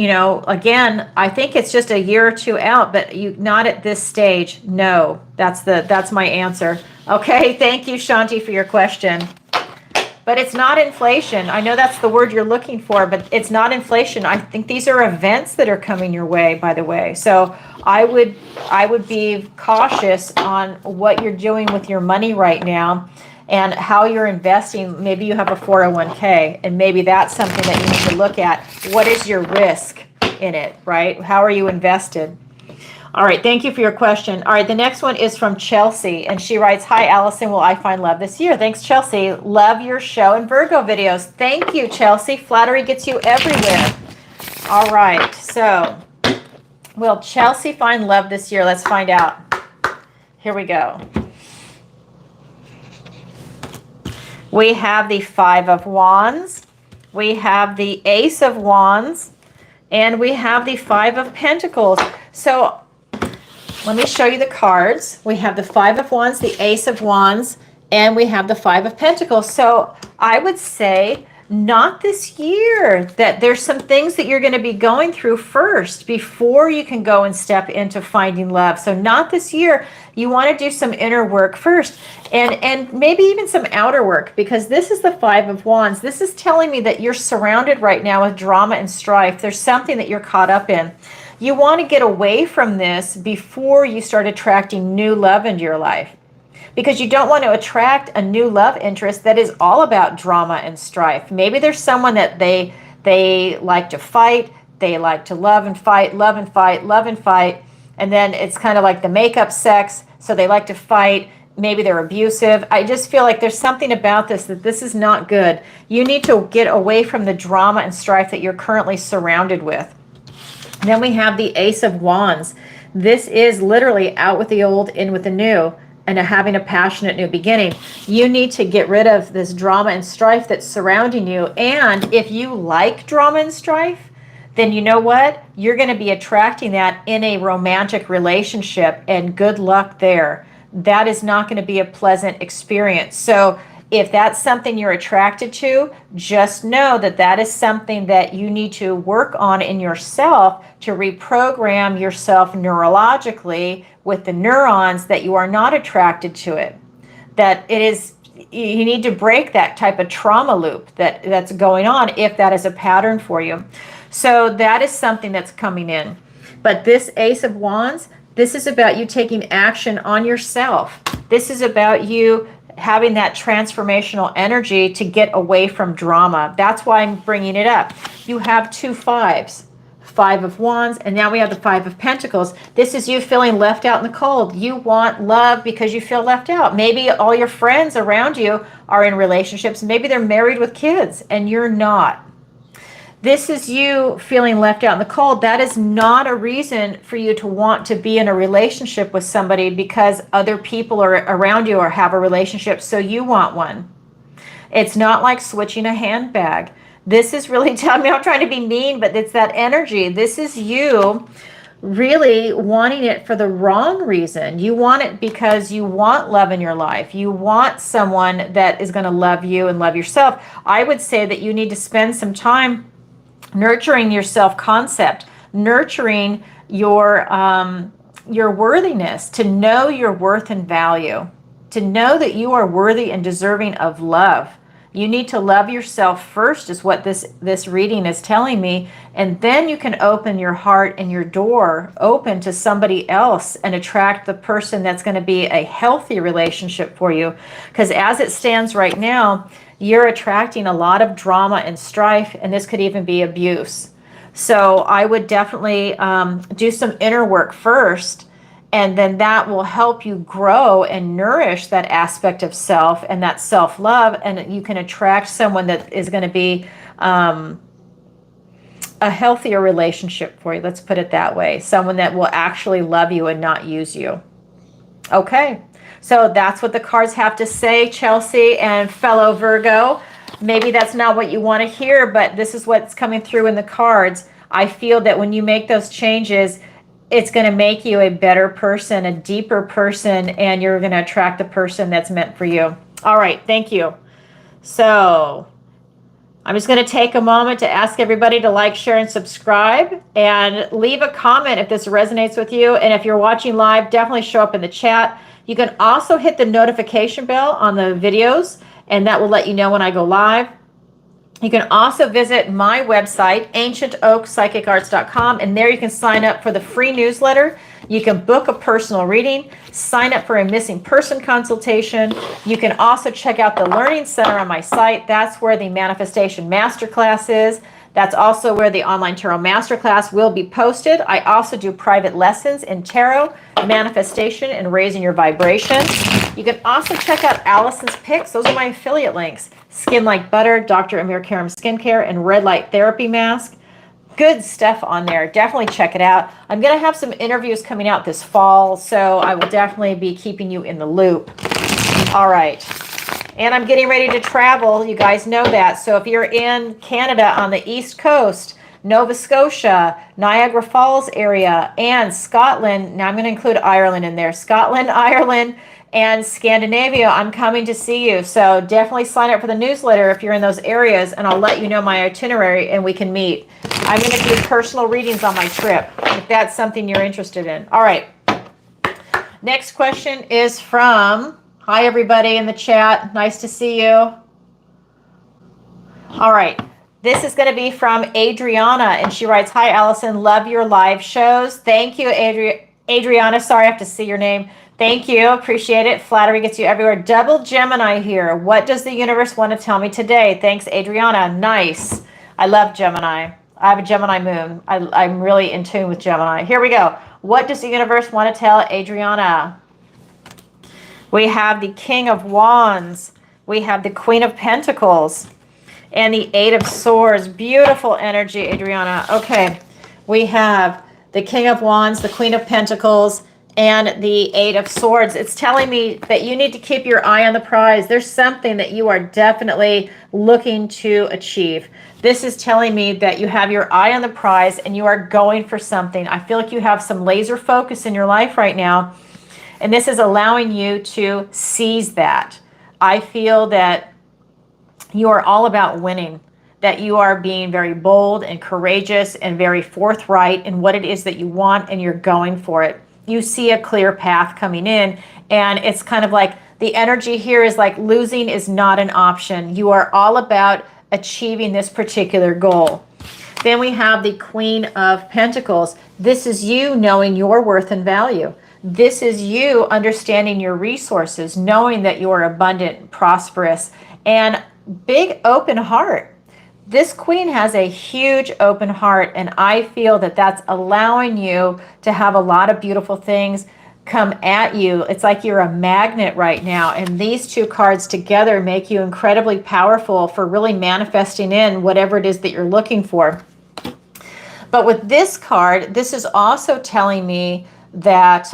again, I think it's just a year or two out, but not at this stage. No, that's my answer. Okay, thank you, Shanty, for your question. But it's not inflation. I know that's the word you're looking for, but it's not inflation. I think these are events that are coming your way, by the way. So I would be cautious on what you're doing with your money right now and how you're investing. Maybe you have a 401k, and maybe that's something that you need to look at. What is your risk in it, right? How are you invested? All right, thank you for your question. All right, the next one is from Chelsea, and she writes, "Hi, Alison, will I find love this year?" Thanks, Chelsea. Love your show and Virgo videos. Thank you, Chelsea. Flattery gets you everywhere. All right, so will Chelsea find love this year? Let's find out. Here we go. We have the Five of Wands. We have the Ace of Wands. And we have the Five of Pentacles. So let me show you the cards. We have the Five of Wands, the Ace of Wands, and we have the Five of Pentacles. So I would say not this year, that there's some things that you're going to be going through first before you can go and step into finding love. So not this year. You want to do some inner work first, and maybe even some outer work, because this is the Five of Wands. This is telling me that you're surrounded right now with drama and strife. There's something that you're caught up in. You want to get away from this before you start attracting new love into your life, because you don't want to attract a new love interest that is all about drama and strife. Maybe there's someone that they like to fight, they like to love and fight, love and fight, love and fight, and then it's kind of like the makeup sex, so they like to fight. Maybe they're abusive. I just feel like there's something about this, that this is not good. You need to get away from the drama and strife that you're currently surrounded with. Then we have the Ace of Wands. This is literally out with the old, in with the new, and having a passionate new beginning. You need to get rid of this drama and strife that's surrounding you. And if you like drama and strife, then you know what? You're going to be attracting that in a romantic relationship, and good luck there. That is not going to be a pleasant experience. So if that's something you're attracted to, just know that that is something that you need to work on in yourself to reprogram yourself neurologically with the neurons that you are not attracted to it. That it is, you need to break that type of trauma loop that's going on if that is a pattern for you. So that is something that's coming in. But this Ace of Wands, this is about you taking action on yourself. This is about you having that transformational energy to get away from drama. That's why I'm bringing it up. You have two fives, Five of Wands, and now we have the Five of Pentacles. This is you feeling left out in the cold. You want love because you feel left out. Maybe all your friends around you are in relationships. Maybe they're married with kids and you're not. This is you feeling left out in the cold. That is not a reason for you to want to be in a relationship with somebody because other people are around you or have a relationship, so you want one. It's not like switching a handbag. This is really, I'm not trying to be mean, but it's that energy. This is you really wanting it for the wrong reason. You want it because you want love in your life. You want someone that is going to love you and love yourself. I would say that you need to spend some time nurturing your self-concept, nurturing your worthiness, to know your worth and value, to know that you are worthy and deserving of love. You need to love yourself first, is what this reading is telling me, and then you can open your heart and your door open to somebody else and attract the person that's going to be a healthy relationship for you. Because as it stands right now, you're attracting a lot of drama and strife, and this could even be abuse. So I would definitely do some inner work first, and then that will help you grow and nourish that aspect of self and that self-love, and you can attract someone that is going to be a healthier relationship for you. Let's put it that way. Someone that will actually love you and not use you. Okay. So that's what the cards have to say, Chelsea and fellow Virgo. Maybe that's not what you want to hear, but this is what's coming through in the cards. I feel that when you make those changes, it's going to make you a better person, a deeper person, and you're going to attract the person that's meant for you. All right, thank you. So I'm just going to take a moment to ask everybody to like, share, and subscribe, and leave a comment if this resonates with you. And if you're watching live, definitely show up in the chat. You can also hit the notification bell on the videos, and that will let you know when I go live. You can also visit my website, ancientoakpsychicarts.com, and there you can sign up for the free newsletter. You can book a personal reading, sign up for a missing person consultation. You can also check out the Learning Center on my site. That's where the Manifestation Masterclass is. That's also where the Online Tarot Masterclass will be posted. I also do private lessons in tarot, manifestation, and raising your vibration. You can also check out Alison's picks. Those are my affiliate links. Skin Like Butter, Dr. Amir Karim Skincare, and Red Light Therapy Mask. Good stuff on there. Definitely check it out. I'm going to have some interviews coming out this fall, so I will definitely be keeping you in the loop. All right. And I'm getting ready to travel. You guys know that. So if you're in Canada on the East Coast, Nova Scotia, Niagara Falls area, and Scotland, now I'm going to include Ireland in there, Scotland, Ireland, and Scandinavia, I'm coming to see you. So definitely sign up for the newsletter if you're in those areas, and I'll let you know my itinerary and we can meet. I'm going to do personal readings on my trip if that's something you're interested in. All right. Next question is from... Hi, everybody in the chat. Nice to see you. All right. This is going to be from Adriana, and she writes, "Hi, Alison. Love your live shows." Thank you, Adriana. Sorry, I have to see your name. Thank you. Appreciate it. Flattery gets you everywhere. Double Gemini here. What does the universe want to tell me today? Thanks, Adriana. Nice. I love Gemini. I have a Gemini moon. I'm really in tune with Gemini. Here we go. What does the universe want to tell Adriana? We have the King of Wands. We have the Queen of Pentacles and the Eight of Swords. Beautiful energy, Adriana. Okay, we have the King of Wands, the Queen of Pentacles, and the Eight of Swords. It's telling me that you need to keep your eye on the prize. There's something that you are definitely looking to achieve. This is telling me that you have your eye on the prize and you are going for something. I feel like you have some laser focus in your life right now. And this is allowing you to seize that. I feel that you are all about winning, that you are being very bold and courageous and very forthright in what it is that you want, and you're going for it. You see a clear path coming in, and it's kind of like the energy here is like losing is not an option. You are all about achieving this particular goal. Then we have the Queen of Pentacles. This is you knowing your worth and value. This is you understanding your resources, knowing that you are abundant, prosperous, and big open heart. This queen has a huge open heart, and I feel that that's allowing you to have a lot of beautiful things come at you. It's like you're a magnet right now, and these two cards together make you incredibly powerful for really manifesting in whatever it is that you're looking for. But with this card, this is also telling me that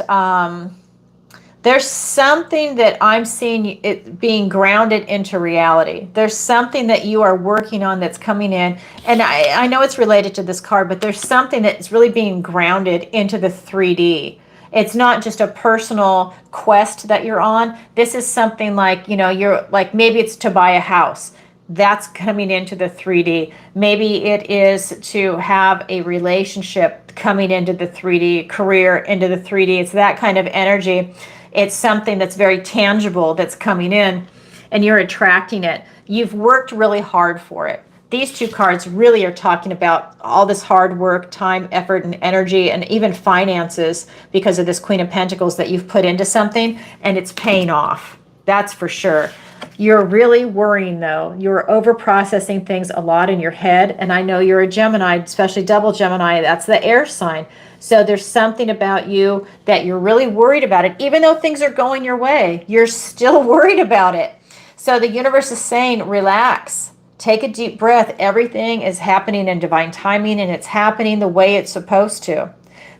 there's something that I'm seeing it being grounded into reality. There's something that you are working on that's coming in. And I know it's related to this card, but there's something that's really being grounded into the 3D. It's not just a personal quest that you're on. This is something like, you know, you're like, maybe it's to buy a house. That's coming into the 3D. Maybe it is to have a relationship coming into the 3D, career into the 3D. It's that kind of energy. It's something that's very tangible that's coming in, and you're attracting it. You've worked really hard for it. These two cards really are talking about all this hard work, time, effort, and energy, and even finances because of this Queen of Pentacles that you've put into something, and it's paying off. That's for sure. You're really worrying, though. You're over-processing things a lot in your head, and I know you're a Gemini, especially double Gemini. That's the air sign. So there's something about you that you're really worried about it. Even though things are going your way, you're still worried about it. So the universe is saying, relax. Take a deep breath. Everything is happening in divine timing, and it's happening the way it's supposed to.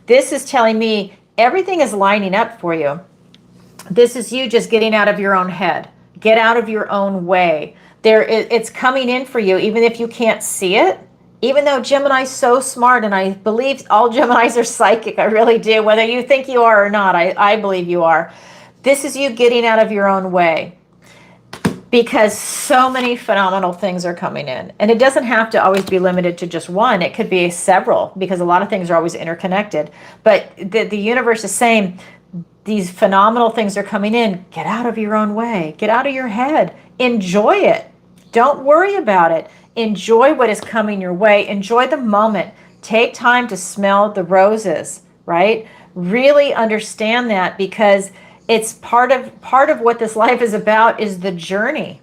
This is telling me everything is lining up for you. This is you just getting out of your own head. Get out of your own way. It's coming in for you, even if you can't see it. Even though Gemini's so smart, and I believe all Geminis are psychic, I really do. Whether you think you are or not, I believe you are. This is you getting out of your own way, because so many phenomenal things are coming in. And it doesn't have to always be limited to just one. It could be several, because a lot of things are always interconnected. But the universe is saying, these phenomenal things are coming in. Get out of your own way. Get out of your head. Enjoy it. Don't worry about it. Enjoy what is coming your way. Enjoy the moment. Take time to smell the roses, right? Really understand that, because it's part of what this life is about, is the journey.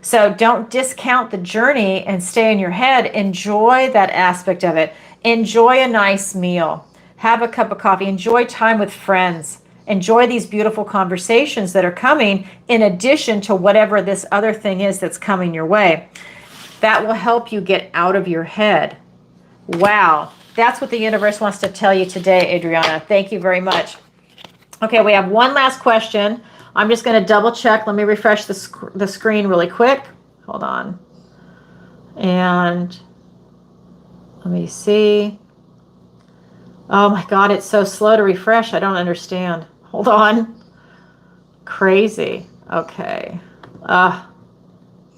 So don't discount the journey and stay in your head. Enjoy that aspect of it. Enjoy a nice meal. Have a cup of coffee. Enjoy time with friends. Enjoy these beautiful conversations that are coming in addition to whatever this other thing is that's coming your way. That will help you get out of your head. Wow. That's what the universe wants to tell you today, Adriana. Thank you very much. Okay, we have one last question. I'm just going to double check. Let me refresh the screen really quick. Hold on. And let me see. Oh my God, it's so slow to refresh. I don't understand. Hold on. Crazy. Okay.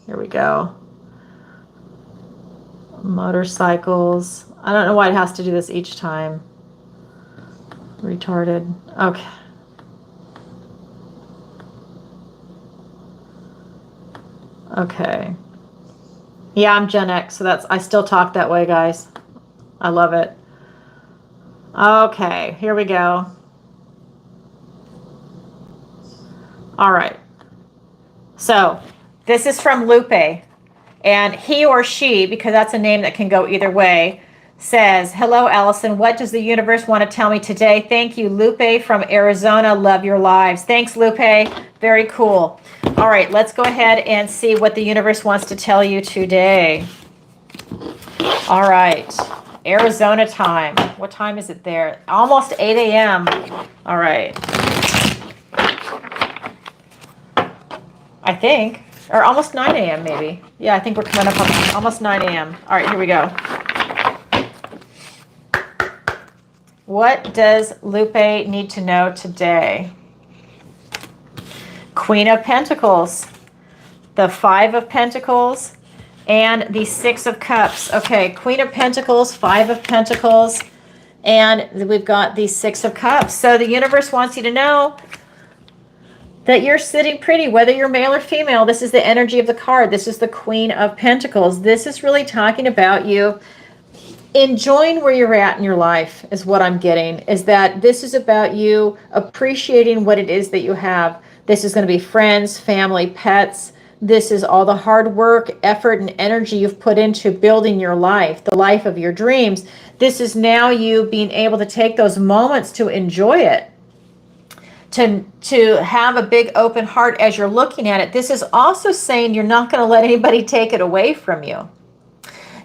Here we go. Motorcycles. I don't know why it has to do this each time. Retarded. Okay. Okay. Yeah, I'm Gen X, so I still talk that way, guys. I love it. Okay, here we go. All right. So this is from Lupe, and he or she, because that's a name that can go either way, says, hello, Alison. What does the universe want to tell me today? Thank you, Lupe from Arizona. Love your lives. Thanks, Lupe. Very cool. All right, let's go ahead and see what the universe wants to tell you today. All right, Arizona time. What time is it there? Almost 8 a.m. All right. I think, or almost 9 a.m. maybe. Yeah, I think we're coming up on almost 9 a.m. All right, here we go. What does Lupe need to know today? Queen of Pentacles, the Five of Pentacles, and the Six of Cups. Okay, Queen of Pentacles, Five of Pentacles, and we've got the Six of Cups. So the universe wants you to know that you're sitting pretty, whether you're male or female. This is the energy of the card. This is the Queen of Pentacles. This is really talking about you enjoying where you're at in your life, is what I'm getting, is that this is about you appreciating what it is that you have. This is going to be friends, family, pets. This is all the hard work, effort, and energy you've put into building your life, the life of your dreams. This is now you being able to take those moments to enjoy it, to have a big open heart as you're looking at it. This is also saying you're not going to let anybody take it away from you.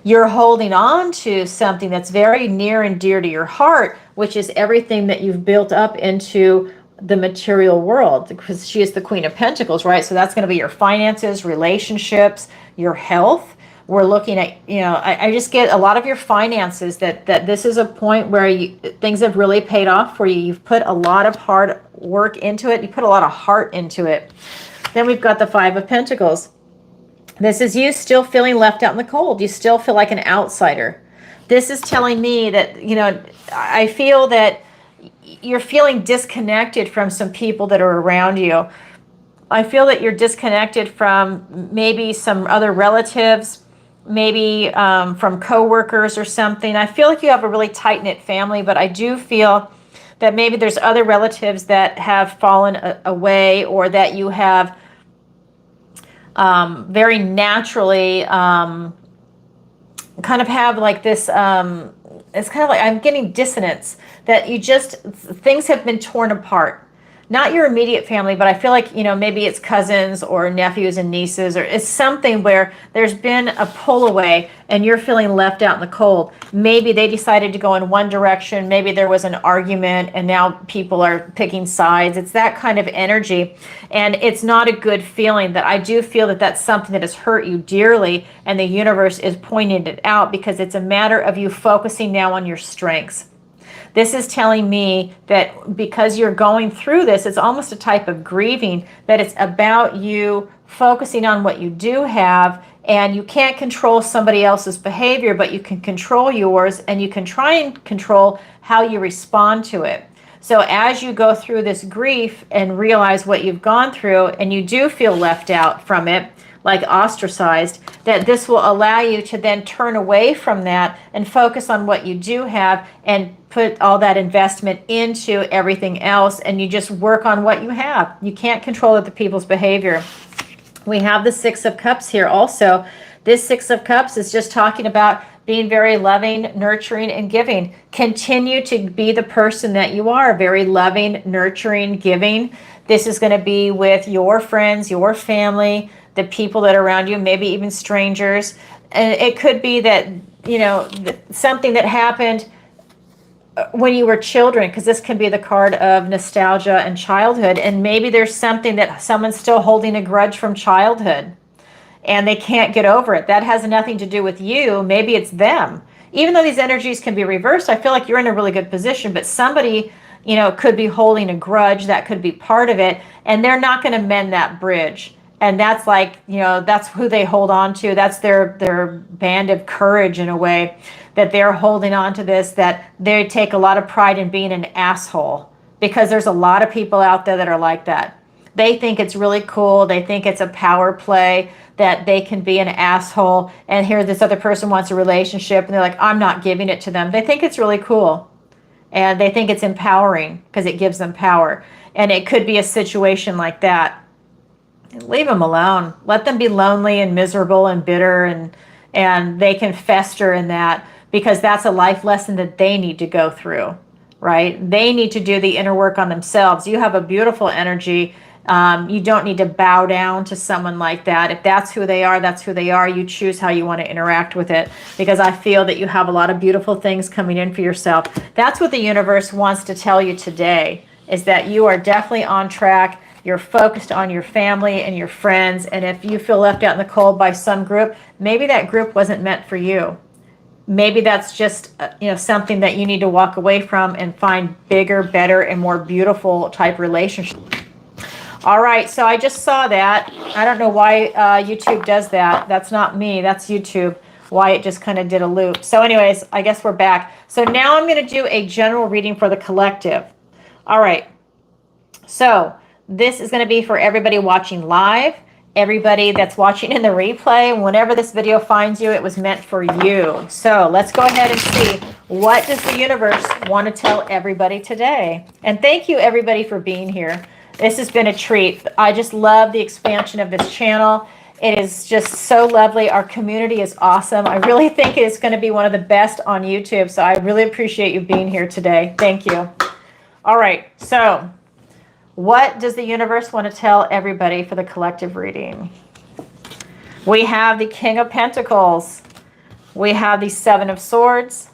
You're holding on to something that's very near and dear to your heart, which is everything that you've built up into the material world, because she is the Queen of Pentacles, right? So that's going to be your finances, relationships, your health. We're looking at, I just get a lot of your finances, that this is a point where things have really paid off for you. You've put a lot of hard work into it. You put a lot of heart into it. Then we've got the Five of Pentacles. This is you still feeling left out in the cold. You still feel like an outsider. This is telling me that, I feel that you're feeling disconnected from some people that are around you. I feel that you're disconnected from maybe some other relatives, maybe from coworkers or something. I feel like you have a really tight-knit family, but I do feel that maybe there's other relatives that have fallen away, or that you have very naturally kind of have like this, it's kind of like I'm getting dissonance, that things have been torn apart. Not your immediate family, but I feel like, maybe it's cousins or nephews and nieces, or it's something where there's been a pull away and you're feeling left out in the cold. Maybe they decided to go in one direction. Maybe there was an argument and now people are picking sides. It's that kind of energy. And it's not a good feeling. That I do feel that that's something that has hurt you dearly, and the universe is pointing it out, because it's a matter of you focusing now on your strengths. This is telling me that because you're going through this, it's almost a type of grieving, that it's about you focusing on what you do have, and you can't control somebody else's behavior, but you can control yours, and you can try and control how you respond to it. So as you go through this grief and realize what you've gone through, and you do feel left out from it, like ostracized, that this will allow you to then turn away from that and focus on what you do have and put all that investment into everything else, and you just work on what you have. You can't control other people's behavior. We have the Six of Cups here also. This Six of Cups is just talking about being very loving, nurturing, and giving. Continue to be the person that you are, very loving, nurturing, giving. This is going to be with your friends, your family, the people that are around you, maybe even strangers. And it could be that, you know, something that happened when you were children, because this can be the card of nostalgia and childhood. And maybe there's something that someone's still holding a grudge from childhood and they can't get over it. That has nothing to do with you. Maybe it's them. Even though these energies can be reversed, I feel like you're in a really good position, but somebody, you know, could be holding a grudge. That could be part of it. And they're not going to mend that bridge. And that's like, you know, that's who they hold on to. That's their band of courage in a way, that they're holding on to this, that they take a lot of pride in being an asshole, because there's a lot of people out there that are like that. They think it's really cool. They think it's a power play, that they can be an asshole. And here this other person wants a relationship and they're like, I'm not giving it to them. They think it's really cool. And they think it's empowering because it gives them power. And it could be a situation like that. Leave them alone. Let them be lonely and miserable and bitter, and they can fester in that, because that's a life lesson that they need to go through, right? They need to do the inner work on themselves. You have a beautiful energy. You don't need to bow down to someone like that. If that's who they are, that's who they are. You choose how you want to interact with it, because I feel that you have a lot of beautiful things coming in for yourself. That's what the universe wants to tell you today, is that you are definitely on track. You're focused on your family and your friends. And if you feel left out in the cold by some group, maybe that group wasn't meant for you. Maybe that's just, you know, something that you need to walk away from and find bigger, better, and more beautiful type relationships. All right, so I just saw that. I don't know why YouTube does that. That's not me, that's YouTube. Why it just kind of did a loop. So anyways, I guess we're back. So now I'm going to do a general reading for the collective. All right, so this is going to be for everybody watching live, everybody that's watching in the replay. Whenever this video finds you, it was meant for you. So let's go ahead and see, what does the universe want to tell everybody today? And thank you everybody for being here. This has been a treat. I just love the expansion of this channel. It is just so lovely. Our community is awesome. I really think it's going to be one of the best on YouTube. So I really appreciate you being here today. Thank you. All right, so what does the universe want to tell everybody for the collective reading? We have the King of Pentacles. We have the Seven of Swords.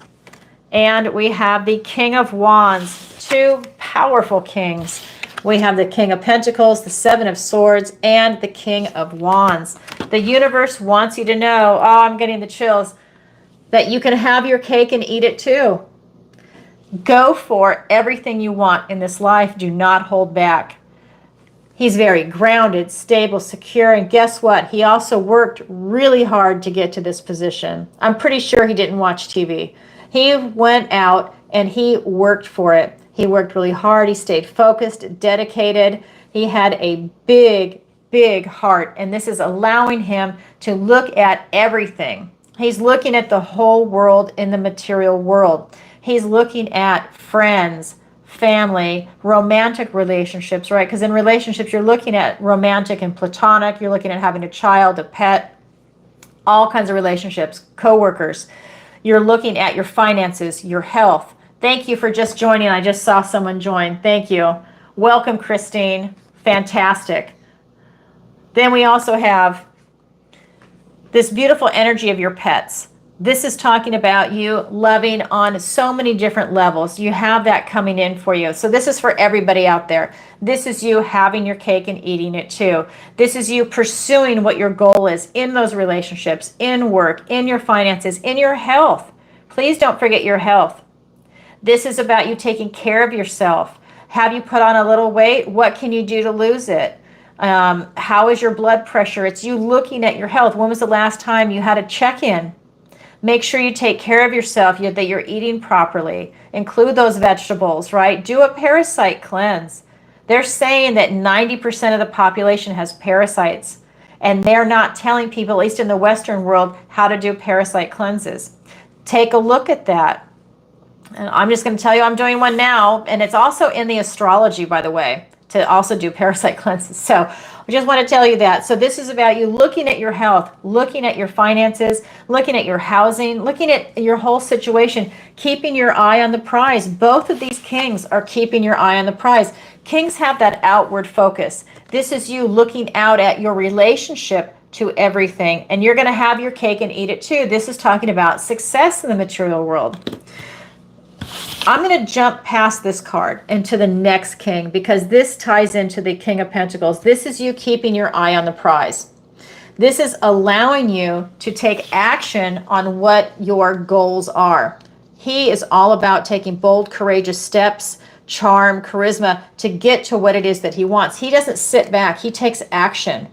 And we have the King of Wands. Two powerful kings. We have the King of Pentacles, the Seven of Swords, and the King of Wands. The universe wants you to know, oh, I'm getting the chills, that you can have your cake and eat it too. Go for everything you want in this life. Do not hold back. He's very grounded, stable, secure, and guess what? He also worked really hard to get to this position. I'm pretty sure he didn't watch TV. He went out and he worked for it. He worked really hard. He stayed focused, dedicated. He had a big, big heart, and this is allowing him to look at everything. He's looking at the whole world in the material world. He's looking at friends, family, romantic relationships, right? Because in relationships, you're looking at romantic and platonic. You're looking at having a child, a pet, all kinds of relationships, coworkers. You're looking at your finances, your health. Thank you for just joining. I just saw someone join. Thank you. Welcome, Christine. Fantastic. Then we also have this beautiful energy of your pets. This is talking about you loving on so many different levels. You have that coming in for you. So this is for everybody out there. This is you having your cake and eating it too. This is you pursuing what your goal is in those relationships, in work, in your finances, in your health. Please don't forget your health. This is about you taking care of yourself. Have you put on a little weight? What can you do to lose it? How is your blood pressure? It's you looking at your health. When was the last time you had a check-in? Make sure you take care of yourself, that you're eating properly. Include those vegetables, right? Do a parasite cleanse. They're saying that 90% of the population has parasites, and they're not telling people, at least in the Western world, how to do parasite cleanses. Take a look at that. And I'm just going to tell you, I'm doing one now, and it's also in the astrology, by the way, to also do parasite cleanses. So I just want to tell you that. So this is about you looking at your health, looking at your finances, looking at your housing, looking at your whole situation, keeping your eye on the prize. Both of these kings are keeping your eye on the prize. Kings have that outward focus. This is you looking out at your relationship to everything, and you're going to have your cake and eat it too. This is talking about success in the material world. I'm going to jump past this card into the next king, because this ties into the King of Pentacles. This is you keeping your eye on the prize. This is allowing you to take action on what your goals are. He is all about taking bold, courageous steps, charm, charisma to get to what it is that he wants. He doesn't sit back. He takes action,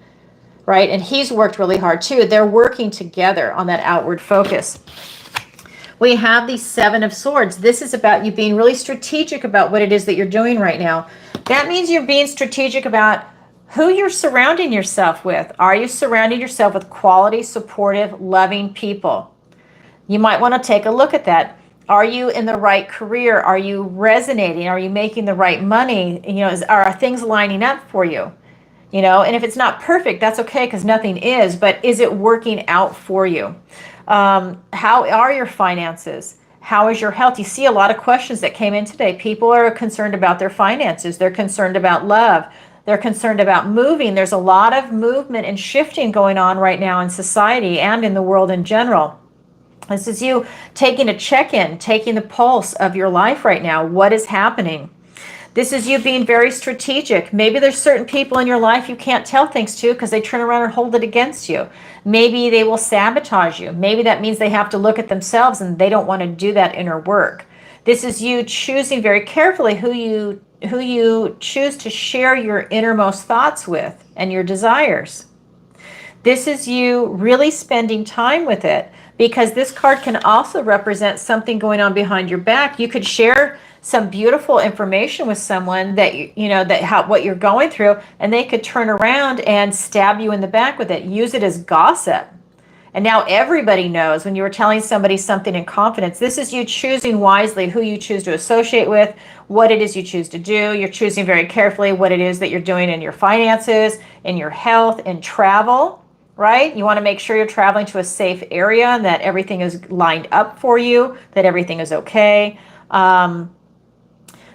right? And he's worked really hard too. They're working together on that outward focus. We have the Seven of Swords. This is about you being really strategic about what it is that you're doing right now. That means you're being strategic about who you're surrounding yourself with. Are you surrounding yourself with quality, supportive, loving people? You might want to take a look at that. Are you in the right career? Are you resonating? Are you making the right money? Are things lining up for you? And if it's not perfect, that's okay, because nothing is, but is it working out for you? How are your finances? How is your health? You see a lot of questions that came in today. People are concerned about their finances. They're concerned about love. They're concerned about moving. There's a lot of movement and shifting going on right now in society and in the world in general. This is you taking a check-in, taking the pulse of your life right now. What is happening? This is you being very strategic. Maybe there's certain people in your life you can't tell things to because they turn around and hold it against you. Maybe they will sabotage you. Maybe that means they have to look at themselves and they don't want to do that inner work. This is you choosing very carefully who you choose to share your innermost thoughts with and your desires. This is you really spending time with it, because this card can also represent something going on behind your back. You could share some beautiful information with someone that what you're going through, and they could turn around and stab you in the back with it, use it as gossip. And now everybody knows when you were telling somebody something in confidence. This is you choosing wisely who you choose to associate with, what it is you choose to do. You're choosing very carefully what it is that you're doing in your finances, in your health, in travel, right? You want to make sure you're traveling to a safe area and that everything is lined up for you, that everything is okay.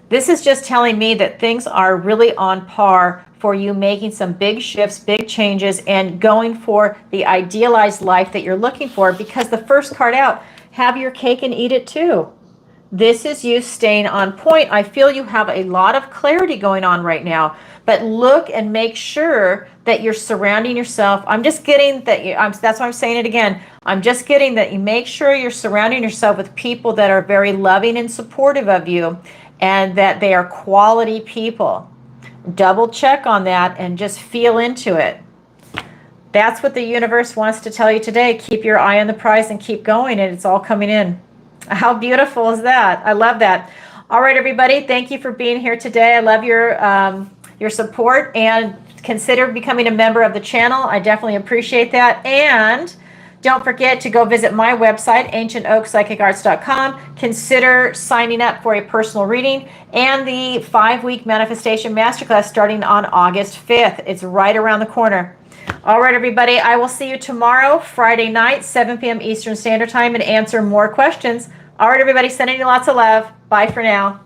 This is just telling me that things are really on par for you, making some big shifts, big changes, and going for the idealized life that you're looking for, because the first card out, have your cake and eat it too. This is you staying on point. I feel you have a lot of clarity going on right now, but look and make sure that you're surrounding yourself. I'm just getting that that's why I'm saying it again. I'm just getting that you make sure you're surrounding yourself with people that are very loving and supportive of you, and that they are quality people. Double check on that and just feel into it. That's what the universe wants to tell you today. Keep your eye on the prize and keep going, and it's all coming in. How beautiful is that? I love that. All right, everybody, thank you for being here today. I love your support, and consider becoming a member of the channel. I definitely appreciate that. And don't forget to go visit my website, ancientoakpsychicarts.com. Consider signing up for a personal reading and the 5-week manifestation masterclass starting on August 5th. It's right around the corner. All right, everybody, I will see you tomorrow, Friday night, 7 p.m. Eastern Standard Time, and answer more questions. All right, everybody, sending you lots of love. Bye for now.